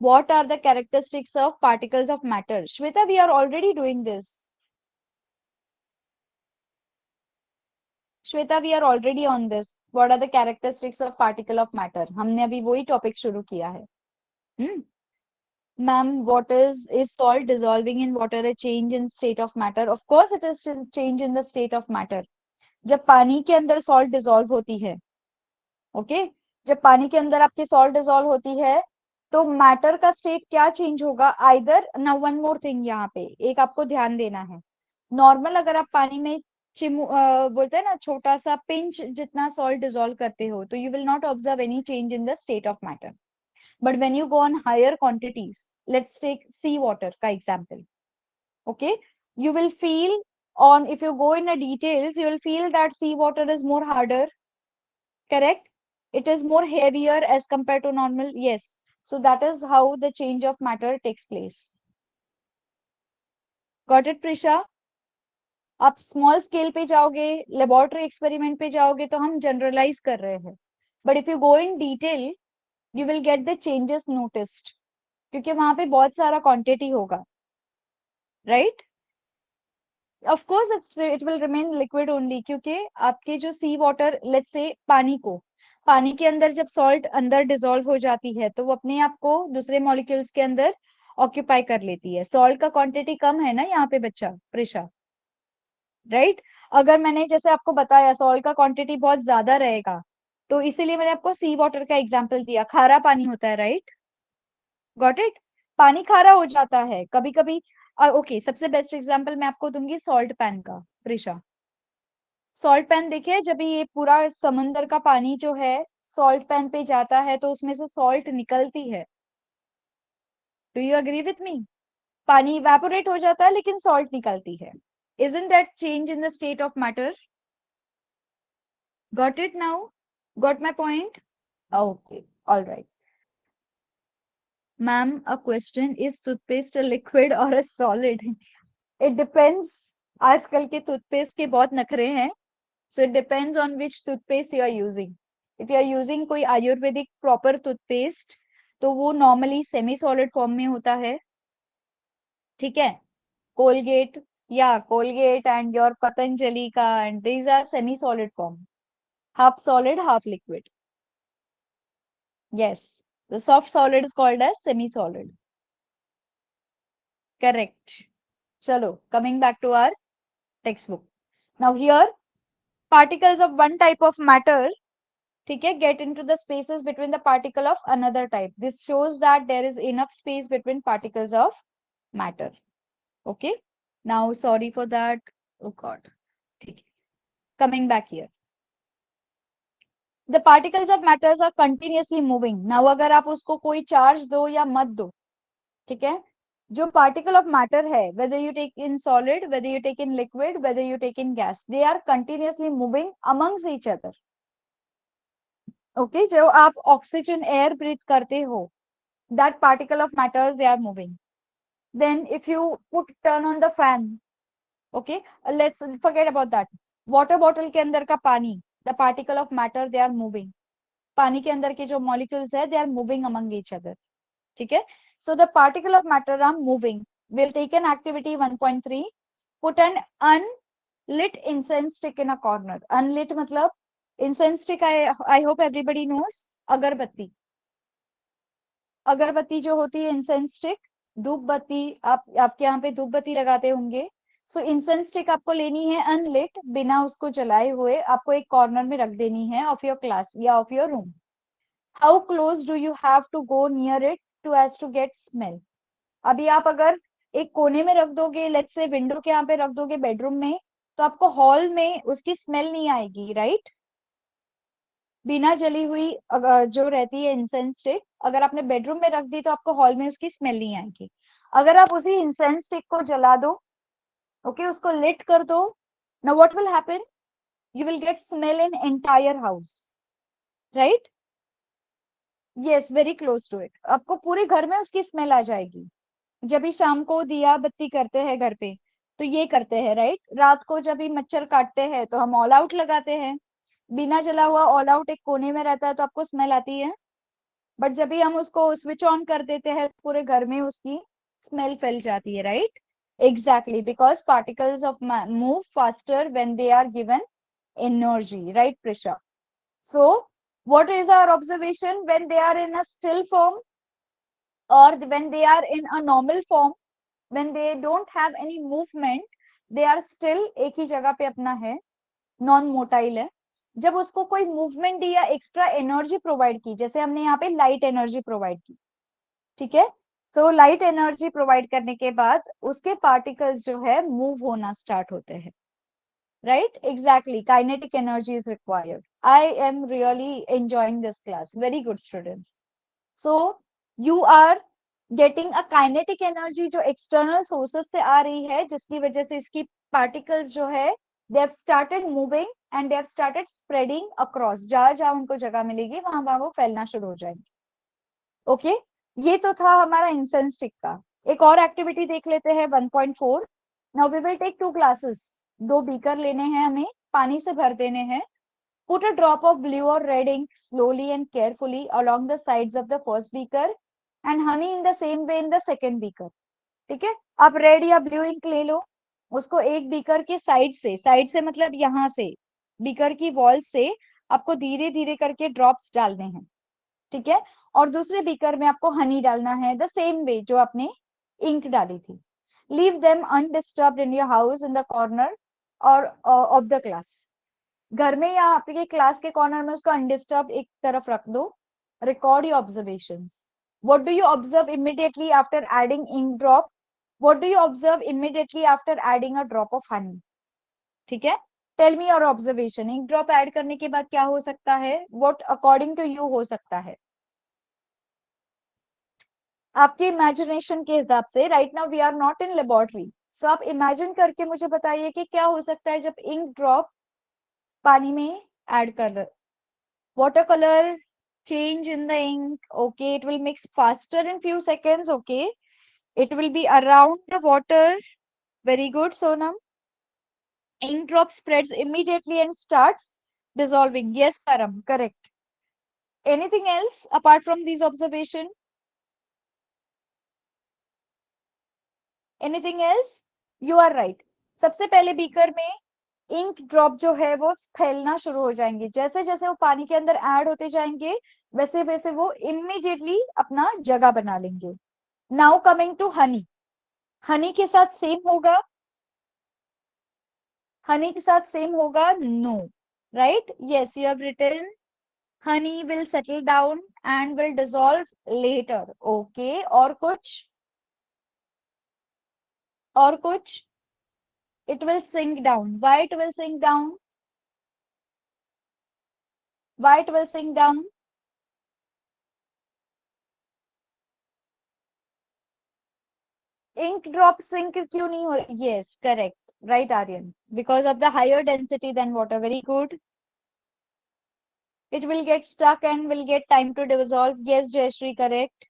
What are the characteristics of particles of matter? Shweta, we are already doing this. Shweta, we are already on this. What are the characteristics of particle of matter? हमने अभी वही topic शुरू किया है. Ma'am, what is salt dissolving in water a change in state of matter? Of course, it is change in the state of matter. जब पानी के अंदर salt dissolve होती है, ओके, जब पानी के अंदर आपकी सॉल्ट डिसॉल्व होती है, तो मैटर का स्टेट क्या चेंज होगा? Either. Now one more thing, यहाँ पे एक आपको ध्यान देना है. नॉर्मल अगर आप पानी में बोलते हैं ना, छोटा सा पिंच जितना सॉल्ट डिसॉल्व करते हो, तो you will not observe any change in the state of matter. But when you go on higher quantities, let's take sea water का example. Okay. You will feel on, if you go in a details, you will feel that sea water is more harder. Correct. It is more heavier as compared to normal. Yes. So that is how the change of matter takes place. Got it, Prisha? आप small scale पे जाओगे, laboratory experiment पे जाओगे, तो हम generalise कर रहे हैं. But if you go in detail, you will get the changes noticed, क्योंकि वहां पे बहुत सारा क्वांटिटी होगा, right. Of course it will remain liquid only, क्योंकि आपके जो सी वाटर, लेट्स से पानी के अंदर जब सॉल्ट अंदर डिसॉल्व हो जाती है, तो वो अपने आप को दूसरे मॉलिक्यूल्स के अंदर ऑक्यूपाई कर लेती है. सॉल्ट का क्वांटिटी कम है ना यहाँ पे बच्चा, प्रिशा, राइट. अगर मैंने जैसे आपको बताया सॉल्ट का क्वांटिटी बहुत ज्यादा रहेगा, तो इसीलिए मैंने आपको सी वाटर का एग्जाम्पल दिया. खारा पानी होता है, राइट. Got it. पानी खारा हो जाता है कभी कभी. ओके, सबसे बेस्ट एग्जांपल मैं आपको दूंगी सॉल्ट पैन का, प्रिशा. सॉल्ट पैन देखिए, जब ये पूरा समंदर का पानी जो है सॉल्ट पैन पे जाता है तो उसमें से सॉल्ट निकलती है। Do you agree with me? पानी इवेपोरेट हो जाता है लेकिन सॉल्ट निकलती है। Isn't that change in the state of matter? Got it now? Got my point? Okay, all right. Ma'am, a question, is toothpaste a liquid or a solid? It depends. आजकल के toothpaste के बहुत नखरे हैं, so it depends on which toothpaste you are using. If you are using कोई Ayurvedic proper toothpaste, तो वो normally semi solid form में होता है, ठीक है? Colgate, yeah, Colgate and your Patanjali ka, and these are semi solid form, half solid, half liquid. Yes, the soft solid is called as semi solid. Correct. Chalo, coming back to our textbook. Now here, particles of one type of matter, ठीक है, get into the spaces between the particle of another type. This shows that there is enough space between particles of matter. Okay. Now, sorry for that. Oh God. ठीक है. Coming back here. The particles of matters are continuously moving. Now, अगर आप उसको कोई charge दो या मत दो, ठीक है, जो पार्टिकल ऑफ मैटर है, whether you take in solid, whether you take in liquid, whether you take in gas, they are continuously moving amongst each other. Okay, जो आप ऑक्सीजन एयर ब्रीथ करते हो, that particle of matters they are moving. Then if you turn on the fan, okay, let's forget about that. Water bottle के अंदर का पानी, the particle of matter they are moving. पानी के अंदर के जो मॉलिक्यूल्स है, they are moving among each other. ठीक है, so the particle of matter are moving. We'll take an activity 1.3. Put an unlit incense stick in a corner. Unlit मतलब incense stick, I hope everybody knows. अगरबत्ती, अगरबत्ती जो होती है incense stick, धूप बत्ती, आपके यहाँ पे धूप बत्ती लगाते होंगे. सो इंसेंस स्टिक आपको लेनी है अनलिट, बिना उसको जलाए हुए, आपको एक कॉर्नर में रख देनी है ऑफ योर क्लास या of your room. How close do you have to go near it to as to get smell? अभी आप अगर एक कोने में रख दोगे, लेट्स से विंडो के यहाँ पे रख दोगे बेडरूम में, तो आपको हॉल में उसकी स्मेल नहीं आएगी, राइट? बिना जली हुई जो रहती है इंसेंस स्टिक, अगर आपने बेडरूम में रख दी तो आपको हॉल में उसकी स्मेल नहीं आएगी. अगर आप उसी इंसेंस स्टिक को जला दो, ओके, उसको लिट कर दो, now what will happen? You will get smell in entire house, right? Yes, very close to it. आपको पूरे घर में उसकी स्मेल आ जाएगी. जब भी शाम को दिया बत्ती करते हैं घर पे, तो ये करते हैं, राइट? रात को जब भी मच्छर काटते हैं तो हम ऑल आउट लगाते हैं. बिना जला हुआ ऑल आउट एक कोने में रहता है तो आपको स्मेल आती है, बट जब भी हम उसको स्विच ऑन कर देते हैं पूरे घर में उसकी स्मेल फैल जाती है, right? Exactly, because particles of move faster when they are given energy, right Prisha? So what is our observation? When they are in a still form or when they are in a normal form, when they don't have any movement, they are still एक ही जगह पे अपना है, non motile है. जब उसको कोई movement दी या एक्स्ट्रा एनर्जी प्रोवाइड की, जैसे हमने यहाँ पे लाइट एनर्जी प्रोवाइड की, ठीक है, तो लाइट एनर्जी प्रोवाइड करने के बाद उसके पार्टिकल्स जो है मूव होना स्टार्ट होते हैं, right? Exactly, kinetic energy is required. I am really enjoying this class. Very good, students. So you are getting a kinetic energy जो external sources से आ रही है, जिसकी वजह से इसकी particles जो है they have started moving and they have started spreading across. जहां जहां उनको जगह मिलेगी वहां वहां वो फैलना शुरू हो जाएंगे. ओके, ये तो था हमारा इंसेंस स्टिक का. एक और एक्टिविटी देख लेते हैं 1.4. Now we will take 2 classes. 2 beaker लेने हैं हमें, पानी से भर देने हैं. Put a drop of blue or red ink slowly and carefully along the sides of the first beaker and honey in the same way in the second beaker. ठीक है, आप रेड या ब्लू इंक ले लो, उसको एक beaker के side से मतलब यहाँ से बीकर की वॉल से आपको धीरे धीरे करके ड्रॉप्स डालने हैं, ठीक है, और दूसरे बीकर में आपको हनी डालना है द सेम वे जो आपने इंक डाली थी. Leave them undisturbed in your house in the corner और ऑफ द क्लास. घर में या आपके क्लास के कॉर्नर में उसको अनडिस्टर्ब एक तरफ रख दो. Record your observations. What do you observe immediately after adding ink drop? What do you observe immediately after adding a drop of honey? ठीक है, tell me your observation, ink drop add करने के बाद क्या हो सकता है, व्हाट अकॉर्डिंग टू यू हो सकता है आपके इमेजिनेशन के हिसाब से। Right now we are not in laboratory, so आप इमेजिन करके मुझे बताइए कि क्या हो सकता है जब इंक ड्रॉप पानी में ऐड कर, water color change in the ink. Okay, it will mix faster in few seconds. Okay, it will be around the water. Very good, Sonam. Ink drop spreads immediately and starts dissolving. Yes, Param, correct. Anything else apart from these observation? Anything else? You are right. सबसे पहले beaker में ink drop जो है वो फैलना शुरू हो जाएंगे, जैसे जैसे वो पानी के अंदर ऐड होते जाएंगे वैसे वैसे वो इमीडिएटली अपना जगह बना लेंगे। Now coming to honey, honey के साथ सेम होगा, हनी के साथ सेम होगा, no, right, yes you have written honey will settle down and will dissolve later. Okay, और कुछ, और कुछ, it will sink down, why it will sink down, why it will sink down, ink drop sink क्यों नहीं हो, yes correct, right Aryan, because of the higher density than water, very good, it will get stuck and will get time to dissolve, yes Jayashree, correct,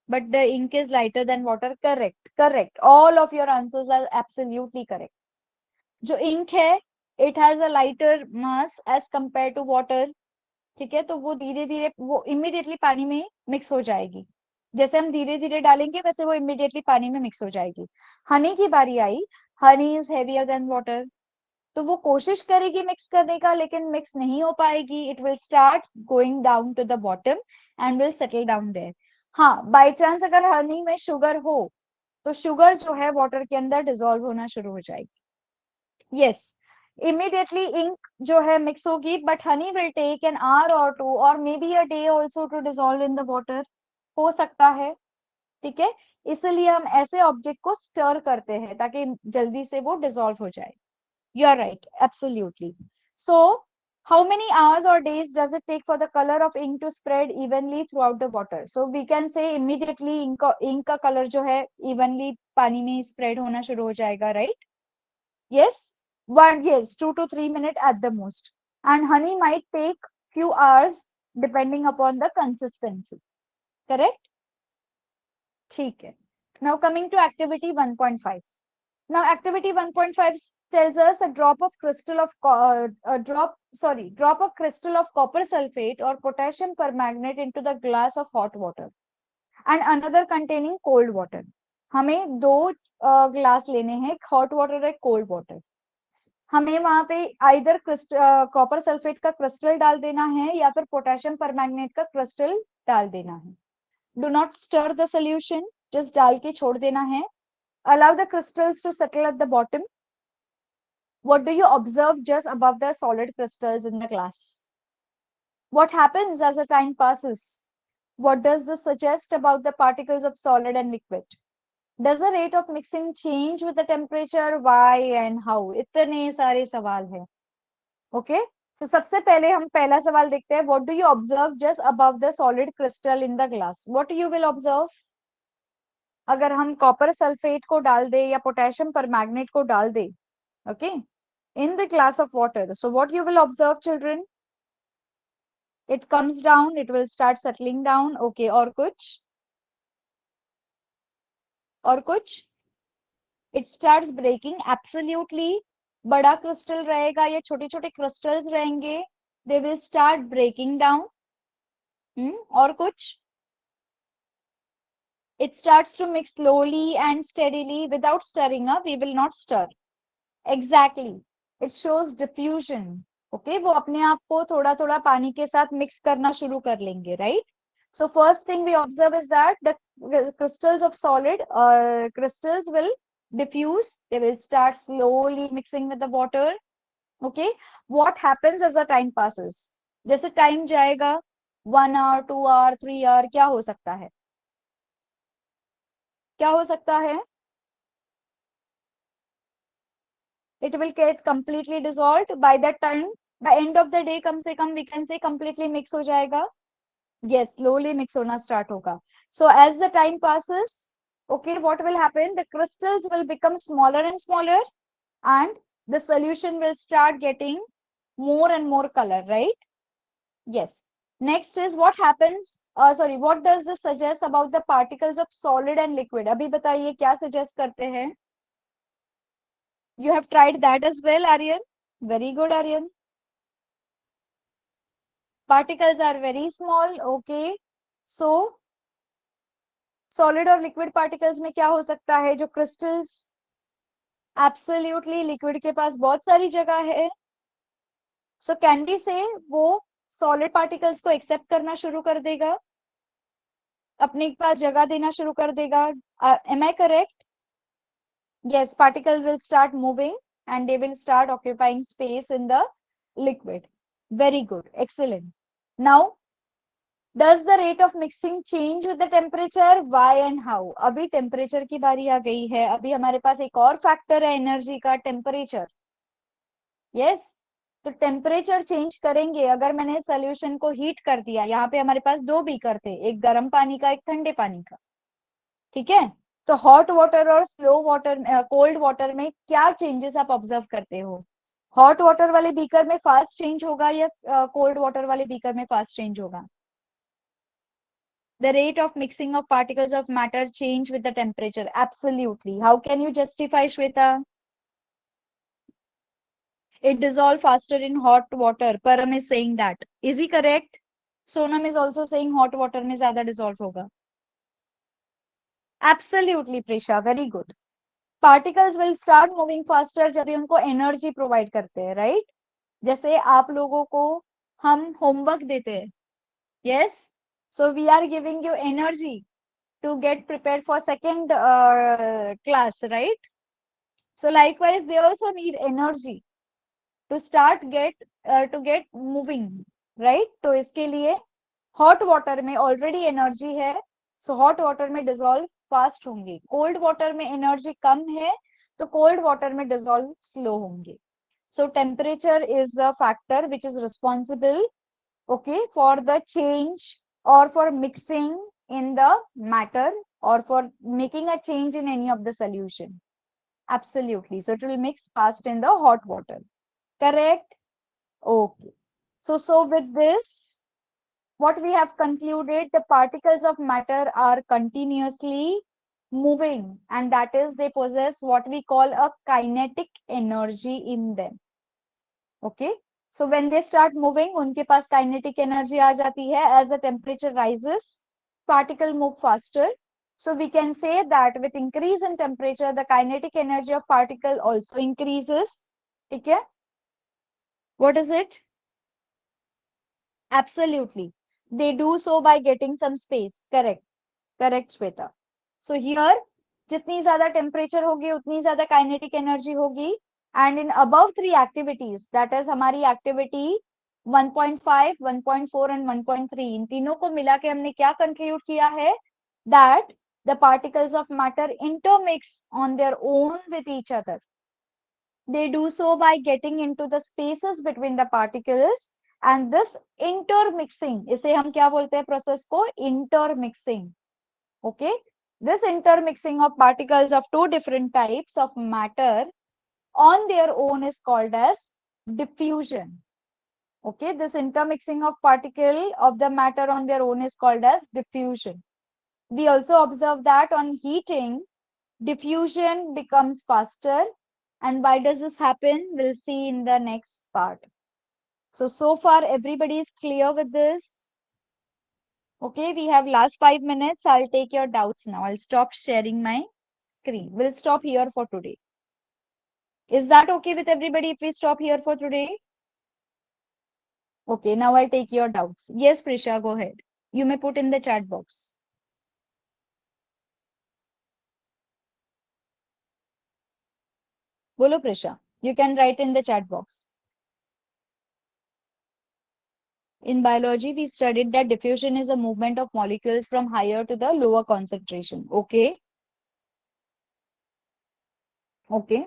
but the ink is lighter than water, correct, correct, all of your answers are absolutely correct. जो ink है it has a lighter mass as compared to water, ठीक है, तो वो धीरे धीरे वो immediately पानी में मिक्स हो जाएगी, जैसे हम धीरे धीरे डालेंगे वैसे वो इमिडिएटली पानी में मिक्स हो जाएगी। हनी की बारी आई, honey is heavier than water, तो वो कोशिश करेगी मिक्स करने का लेकिन मिक्स नहीं हो पाएगी, it will start going down to the bottom and will settle down there. हाँ, बाय चांस अगर हनी में शुगर हो तो शुगर जो है वाटर के अंदर डिसॉल्व होना शुरू हो जाएगी। यस, इमीडिएटली इंक जो है मिक्स होगी but honey will take an hour और टू और maybe a day also to dissolve in the water, हो सकता है, ठीक है, इसलिए हम ऐसे ऑब्जेक्ट को स्टर करते हैं ताकि जल्दी से वो डिसॉल्व हो जाए। You are right, absolutely. So, how many hours or days does it take for the color of ink to spread evenly throughout the water? So, we can say immediately ink का color जो है evenly पानी में spread होना शुरू हो जाएगा, right? Yes, yes, 2 to 3 minutes at the most. And honey might take few hours depending upon the consistency. Correct? ठीक है. Now coming to activity 1.5. Now, activity 1.5 tells us a drop of crystal of drop of crystal of copper sulfate or potassium permanganate into the glass of hot water and another containing cold water. हमें दो glass लेने हैं, एक hot water और एक cold water. हमें वहां पे आइदर कॉपर सल्फेट का क्रिस्टल डाल देना है या फिर पोटेशियम परमैंगनेट का क्रिस्टल डाल देना है। Do not stir the solution, just डाल के छोड़ देना है। Allow the crystals to settle at the bottom. What do you observe just above the solid crystals in the glass? What happens as the time passes? What does this suggest about the particles of solid and liquid? Does the rate of mixing change with the temperature? Why and how? इतने सारे सवाल हैं. Okay? So सबसे पहले हम पहला सवाल देखते हैं. What do you observe just above the solid crystal in the glass? What you will observe? अगर हम कॉपर सल्फेट को डाल दे या पोटेशियम परमैंगनेट को डाल दे, okay, in the glass of water, so what you will observe children, it comes down, it will start settling down, okay, और कुछ, it starts breaking, absolutely, बड़ा क्रिस्टल रहेगा या छोटे छोटे क्रिस्टल्स रहेंगे, they will start breaking down, और कुछ, it starts to mix slowly and steadily without stirring up, we will not stir, exactly, it shows diffusion, okay, वो अपने आप को थोड़ा थोड़ा पानी के साथ मिक्स करना शुरू कर लेंगे, right? So first thing we observe is that the crystals of solid crystals will diffuse, they will start slowly mixing with the water, okay? What happens as the time passes? जैसे time जाएगा 1 hour 2 hour 3 hour, क्या हो सकता है, क्या हो सकता है? it will get completely dissolved. By that time, by end of the day, कम से कम we can say completely mix हो जाएगा. Yes, slowly mix होना start होगा. So as the time passes, okay, what will happen? The crystals will become smaller and smaller, and the solution will start getting more and more color, right? Yes. Next is what happens. Sorry, what does this suggest about the particles of solid and liquid? अभी बताइए क्या suggest करते हैं? You have tried that as well, Aryan. Very good, Aryan. Particles are very small. Okay. So solid और liquid particles में क्या हो सकता है? जो crystals absolutely liquid के पास बहुत सारी जगह है. So can we say वो solid particles को accept करना शुरू कर देगा? अपने पास जगह देना शुरू कर देगा. Am I correct? Yes, particles will start moving and they will start occupying space in the liquid. Very good. Excellent. Now, does the rate of mixing change with the temperature? Why and how? अभी temperature की बारी आ गई है. अभी हमारे पास एक और factor है energy का, temperature. Yes. तो टेम्परेचर चेंज करेंगे. अगर मैंने सोल्यूशन को हीट कर दिया, यहाँ पे हमारे पास दो बीकर थे, एक गर्म पानी का, एक ठंडे पानी का. ठीक है. तो हॉट वाटर और स्लो वाटर, कोल्ड वाटर में क्या चेंजेस आप ऑब्जर्व करते हो? हॉट वाटर वाले बीकर में फास्ट चेंज होगा या कोल्ड वाटर वाले बीकर में फास्ट चेंज होगा? The rate of mixing of particles of matter change with the temperature. Absolutely. How can you justify, Shweta? It dissolve faster in hot water. Param is saying that. Is he correct? Sonam is also saying hot water में ज्यादा dissolve होगा. Absolutely, Prisha. Very good. Particles will start moving faster जब ये उनको energy provide करते हैं, right? जैसे आप लोगों को हम homework देते हैं. Yes. So we are giving you energy to get prepared for second class, right? So likewise, they also need energy to start to get moving, right? तो इसके लिए हॉट वाटर में ऑलरेडी एनर्जी है, so hot water में dissolve fast होंगे. Cold water में energy कम है, तो कोल्ड वाटर में डिसॉल्व स्लो होंगे. सो temperature is a factor which is responsible, okay, for the change or for mixing in the matter or for making a change in any of the solution. Absolutely. So it will mix fast in the hot water. Correct? Okay. So with this, what we have concluded, the particles of matter are continuously moving, and that is they possess what we call a kinetic energy in them. Okay. So when they start moving, उनके पास kinetic energy आ जाती है. As the temperature rises, particle move faster. So we can say that with increase in temperature, the kinetic energy of particle also increases. ठीक है? What is it? Absolutely. They do so by getting some space. Correct. Correct, Shweta. So here, जितनी ज्यादा temperature होगी, उतनी ज्यादा kinetic energy होगी. And in above three activities, that is हमारी activity 1.5, 1.4 and 1.3, इन तीनों को मिला के हमने क्या conclude किया है? That the particles of matter intermix on their own with each other. They do so by getting into the spaces between the particles, and this intermixing, इसे हम क्या बोलते हैं process को? Intermixing. Okay. This intermixing of particles of two different types of matter on their own is called as diffusion. Okay. This intermixing of particle of the matter on their own is called as diffusion. We also observe that on heating, diffusion becomes faster. And why does this happen? We'll see in the next part. So far everybody is clear with this. Okay, we have last 5 minutes. I'll take your doubts now. I'll stop sharing my screen. We'll stop here for today. Is that okay with everybody if we stop here for today? Okay, now I'll take your doubts. Yes, Prisha, go ahead. You may put in the chat box. Bolo, Prisha. You can write in the chat box. In biology, we studied that diffusion is a movement of molecules from higher to the lower concentration. Okay. Okay.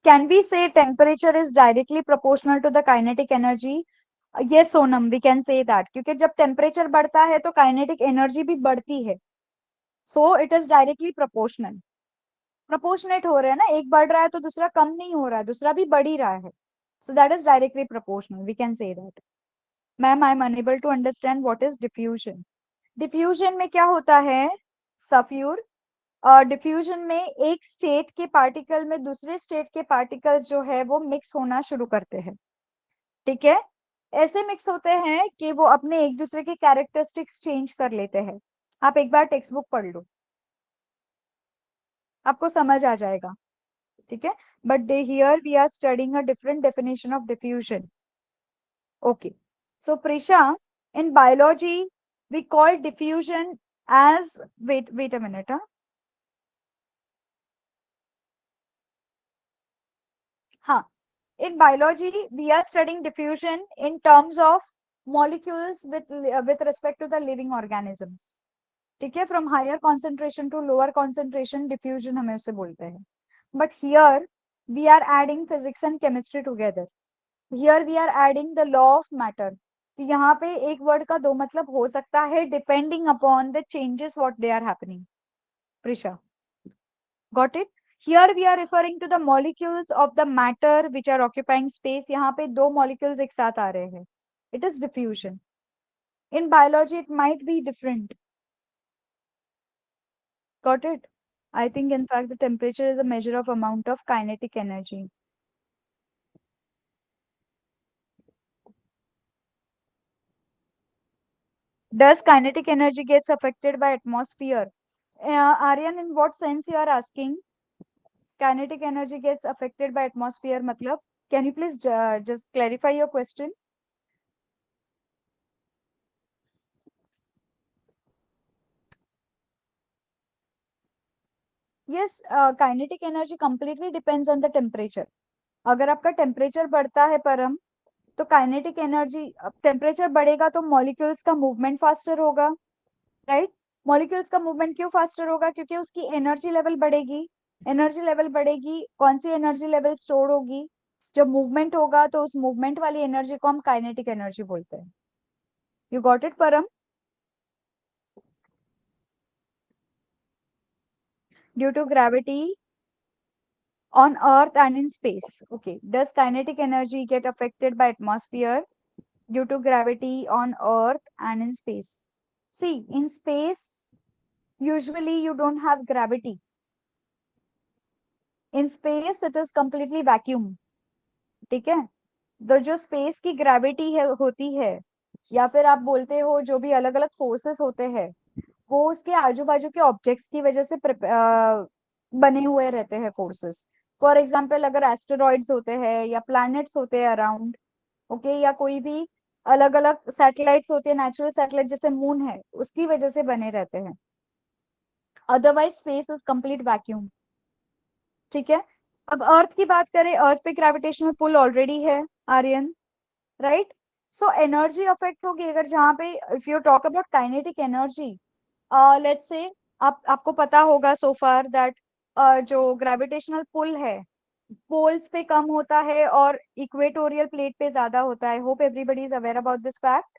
Can we say temperature is directly proportional to the kinetic energy? Yes Sonam, we can say that, क्योंकि जब temperature बढ़ता है तो kinetic energy भी बढ़ती है, so it is directly proportional. Proportionate हो रहा है ना, एक बढ़ रहा है तो दूसरा कम नहीं हो रहा है, दूसरा भी बढ़ ही रहा है, so that is directly proportional, we can say that. Ma'am I am unable to understand what is diffusion. Diffusion में क्या होता है सफ्यूर, डिफ्यूजन में एक स्टेट के पार्टिकल में दूसरे स्टेट के पार्टिकल्स जो है वो मिक्स होना शुरू करते हैं, ठीक है। ऐसे मिक्स होते हैं कि वो अपने एक दूसरे के कैरेक्टरिस्टिक्स चेंज कर लेते हैं। आप एक बार टेक्स्ट बुक पढ़ लो, आपको समझ आ जाएगा, ठीक है। But they here we are studying a different definition of diffusion. Okay, so Prisha, in biology we call diffusion as, wait a minute, हाँ, in biology we are studying diffusion in terms of molecules with respect to the living organisms, ठीक है। From higher concentration to lower concentration diffusion हमें उसे बोलते हैं। But here we are adding physics and chemistry together, here we are adding the law of matter. तो यहाँ पे एक वर्ड का दो मतलब हो सकता है depending upon the changes what they are happening. Prisha, got it? Here we are referring to the molecules of the matter which are occupying space. यहाँ पे दो molecules एक साथ आ रहे हैं, it is diffusion. In biology it might be different, got it? I think in fact the temperature is a measure of amount of kinetic energy. Does kinetic energy gets affected by atmosphere? Aryan, in what sense you are asking? Kinetic energy gets affected by atmosphere matlab, can you please just clarify your question? Yes, kinetic energy completely depends on the temperature. अगर आपका temperature बढ़ता है परम, तो kinetic energy, temperature बढ़ेगा तो molecules का movement faster होगा, राइट। मॉलिक्यूल्स का मूवमेंट क्यों फास्टर होगा? क्योंकि उसकी एनर्जी लेवल बढ़ेगी। एनर्जी लेवल बढ़ेगी, कौन सी एनर्जी लेवल स्टोर होगी? जब मूवमेंट होगा तो उस मूवमेंट वाली एनर्जी को हम काइनेटिक एनर्जी बोलते हैं। You got it Param? Due to gravity on earth and in space. Okay, does kinetic energy get affected by atmosphere due to gravity on earth and in space? See, in space usually you don't have gravity. In space it is completely vacuum, ठीक है। तो जो space की gravity है होती है, या फिर आप बोलते हो जो भी अलग अलग फोर्सेस होते हैं, वो उसके आजू बाजू के ऑब्जेक्ट्स की वजह से बने हुए रहते हैं फोर्सेस। फॉर एग्जाम्पल अगर एस्टेरॉइड्स होते हैं या प्लैनेट्स होते हैं अराउंड, ओके, या कोई भी अलग अलग सैटेलाइट्स होते हैं, नेचुरल सैटेलाइट जैसे मून है, उसकी वजह से बने रहते हैं। Otherwise space is complete vacuum, ठीक है। अब अर्थ की बात करें, अर्थ पे ग्रेविटेशनल पुल ऑलरेडी है Aryan, right. So energy affect होगी अगर जहाँ पे, if you talk about kinetic energy, let's say आपको पता होगा सो फार दैट जो ग्रेविटेशनल पुल है पोल्स पे कम होता है और इक्वेटोरियल प्लेट पे ज्यादा होता है। Hope everybody is aware about this fact.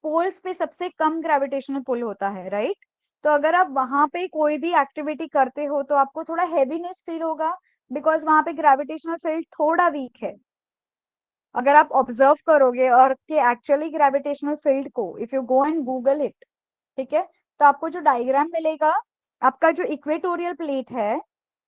Poles पे सबसे कम ग्रेविटेशनल पुल होता है, राइट। तो अगर आप वहां पे कोई भी एक्टिविटी करते हो तो आपको थोड़ा हैवीनेस फील होगा, बिकॉज वहां पे ग्रेविटेशनल फील्ड थोड़ा वीक है। अगर आप ऑब्जर्व करोगे अर्थ के एक्चुअली ग्रेविटेशनल फील्ड को, if you go and Google it, ठीक है, तो आपको जो डायग्राम मिलेगा, आपका जो इक्वेटोरियल प्लेट है,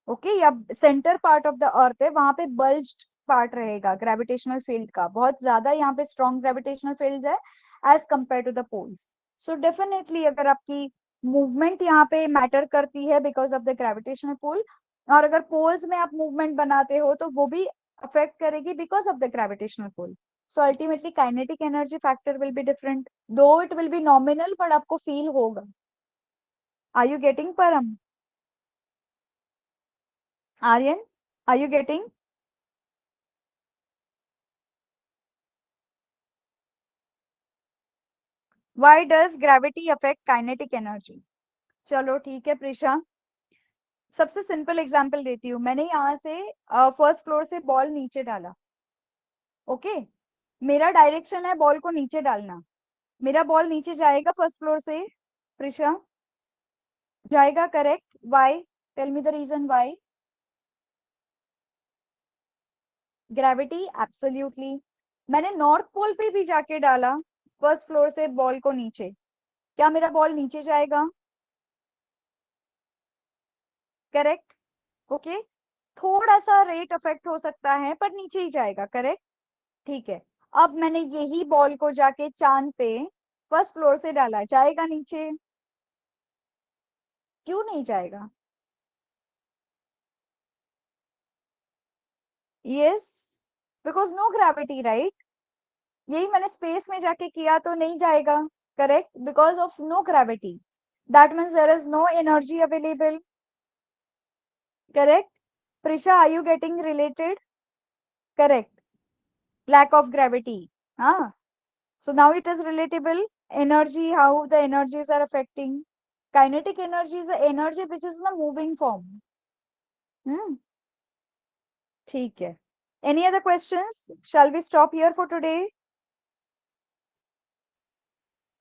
ओके, या centre part of the earth है, वहां पे बल्ज्ड पार्ट रहेगा ग्रेविटेशनल फील्ड का, बहुत ज्यादा यहाँ पे स्ट्रॉन्ग ग्रेविटेशनल फील्ड है as compare to the poles. So definitely अगर आपकी मूवमेंट यहाँ पे मैटर करती है बिकॉज ऑफ द ग्रेविटेशनल पुल, और अगर पोल्स में आप मूवमेंट बनाते हो तो वो भी अफेक्ट करेगी because of the gravitational pull. So ultimately kinetic energy factor will be different, though it will be nominal, but आपको फील होगा। Are you getting Param? Aryan, are you getting? Why does gravity affect kinetic energy? चलो ठीक है प्रिशा, सबसे simple example देती हूँ। मैंने यहाँ से फर्स्ट फ्लोर से बॉल नीचे डाला, ओके। मेरा डायरेक्शन है बॉल को नीचे डालना। मेरा बॉल नीचे जाएगा फर्स्ट फ्लोर से, प्रिशा, जाएगा, correct. Why? Tell me the reason why. Gravity, absolutely. मैंने नॉर्थ पोल पे भी जाके डाला फर्स्ट फ्लोर से बॉल को नीचे, क्या मेरा बॉल नीचे जाएगा? Correct, okay. थोड़ा सा रेट अफेक्ट हो सकता है पर नीचे ही जाएगा, करेक्ट। ठीक है। अब मैंने यही बॉल को जाके चांद पे फर्स्ट फ्लोर से डाला, जाएगा नीचे? क्यों नहीं जाएगा? Yes, because no gravity, right. यही मैंने स्पेस में जाके किया तो नहीं जाएगा, correct, because of no gravity. That means there is no energy available, correct. Prisha, are you getting related? Correct, lack of gravity. Ah, so now it is relatable. Energy, how the energies are affecting. Kinetic energy is the energy which is in a moving form. Hmm. ठीक है. Any other questions? Shall we stop here for today?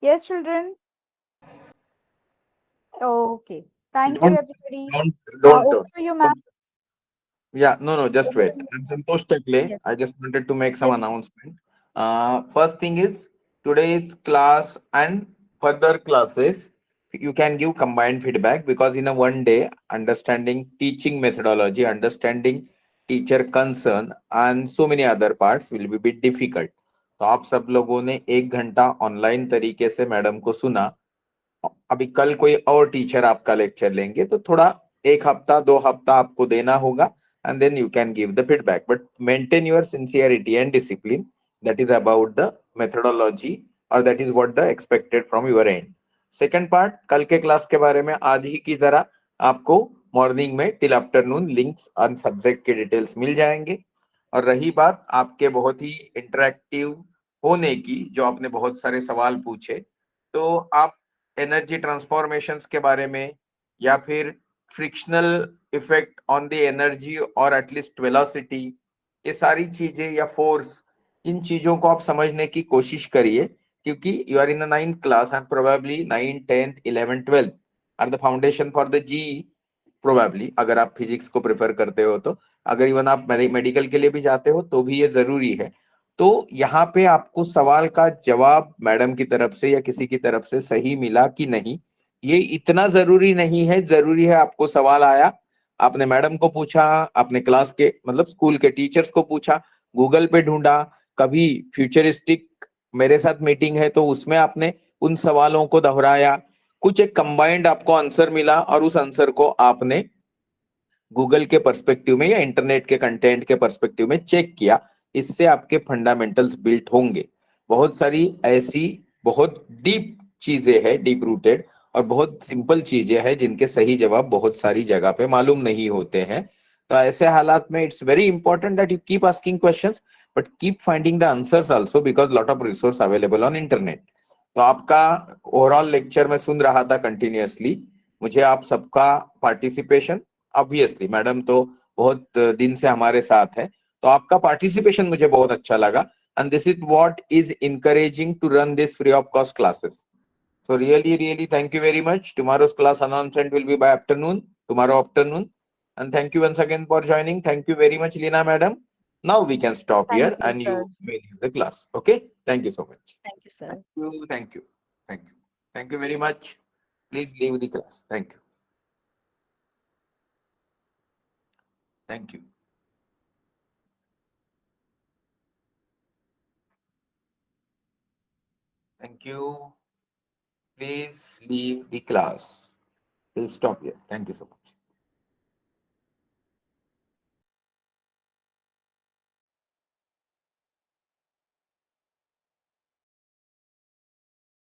Yes, children. Okay. Thank you, Don't, everybody. don't, don't, Over to you, ma'am. don't. Yeah, no, no, just Over wait. to you. I'm Santosh Tekle. Yes. I just wanted to make some Yes. announcement. First thing is today's class and further classes, you can give combined feedback because in a one day, understanding teaching methodology, understanding teacher concern, and so many other parts will be bit difficult. तो आप सब लोगों ने 1 घंटा online तरीके से madam को सुना। अभी कल कोई और टीचर आपका लेक्चर लेंगे तो थोड़ा 1 हफ्ता 2 हफ्ता आपको देना होगा and then you can give the feedback, but maintain your sincerity and discipline. That is about the methodology, or that is what the expected from your end. Second part, कल के क्लास के बारे में आज ही की तरह आपको मॉर्निंग में टिल आफ्टरनून लिंक्स और सब्जेक्ट के डिटेल्स मिल जाएंगे। और रही बात आपके बहुत ही इंटरेक्टिव होने की, जो आपने बहुत सारे सवाल पूछे, तो आप एनर्जी ट्रांसफॉर्मेशंस के बारे में या फिर frictional effect on the energy और एटलीस्ट वेलोसिटी, ये सारी चीजें या फोर्स, इन चीजों को आप समझने की कोशिश करिए, क्योंकि you are in the 9th class and probably 9th 10th 11th 12th are the foundation for the JEE, probably अगर आप फिजिक्स को प्रेफर करते हो तो। अगर इवन आप मेडिकल के लिए भी जाते हो तो भी ये जरूरी है। तो यहाँ पे आपको सवाल का जवाब मैडम की तरफ से या किसी की तरफ से सही मिला कि नहीं, ये इतना जरूरी नहीं है। जरूरी है आपको सवाल आया, आपने मैडम को पूछा, आपने क्लास के मतलब स्कूल के टीचर्स को पूछा, गूगल पे ढूंढा, कभी फ्यूचरिस्टिक मेरे साथ मीटिंग है तो उसमें आपने उन सवालों को दोहराया, कुछ एक कंबाइंड आपको आंसर मिला और उस आंसर को आपने गूगल के पर्सपेक्टिव में या इंटरनेट के कंटेंट के पर्सपेक्टिव में चेक किया। इससे आपके फंडामेंटल्स बिल्ट होंगे। बहुत सारी ऐसी बहुत डीप चीजें हैं, डीप रूटेड और बहुत सिंपल चीजें हैं जिनके सही जवाब बहुत सारी जगह पे मालूम नहीं होते हैं। तो ऐसे हालात में it's very important that you keep asking questions, but keep finding the answers also, because lot of resource available on internet. तो आपका ओवरऑल लेक्चर में सुन रहा था कंटिन्यूअसली, मुझे आप सबका पार्टिसिपेशन, ऑब्वियसली मैडम तो बहुत दिन से हमारे साथ है, तो आपका पार्टिसिपेशन मुझे बहुत अच्छा लगा, and this is what is encouraging to run this free of cost classes. So really thank you very much. Tomorrow's class announcement will be by afternoon, tomorrow afternoon. And thank you once again for joining. Thank you very much, Lina madam. Now we can stop here Thank you, and you sir. may leave the class. Okay? Thank you so much. Thank you, sir. Thank you. Thank you. Thank you. Thank you very much. Please leave the class. Thank you. Thank you. Thank you. Please leave the class. We'll stop here. Thank you so much.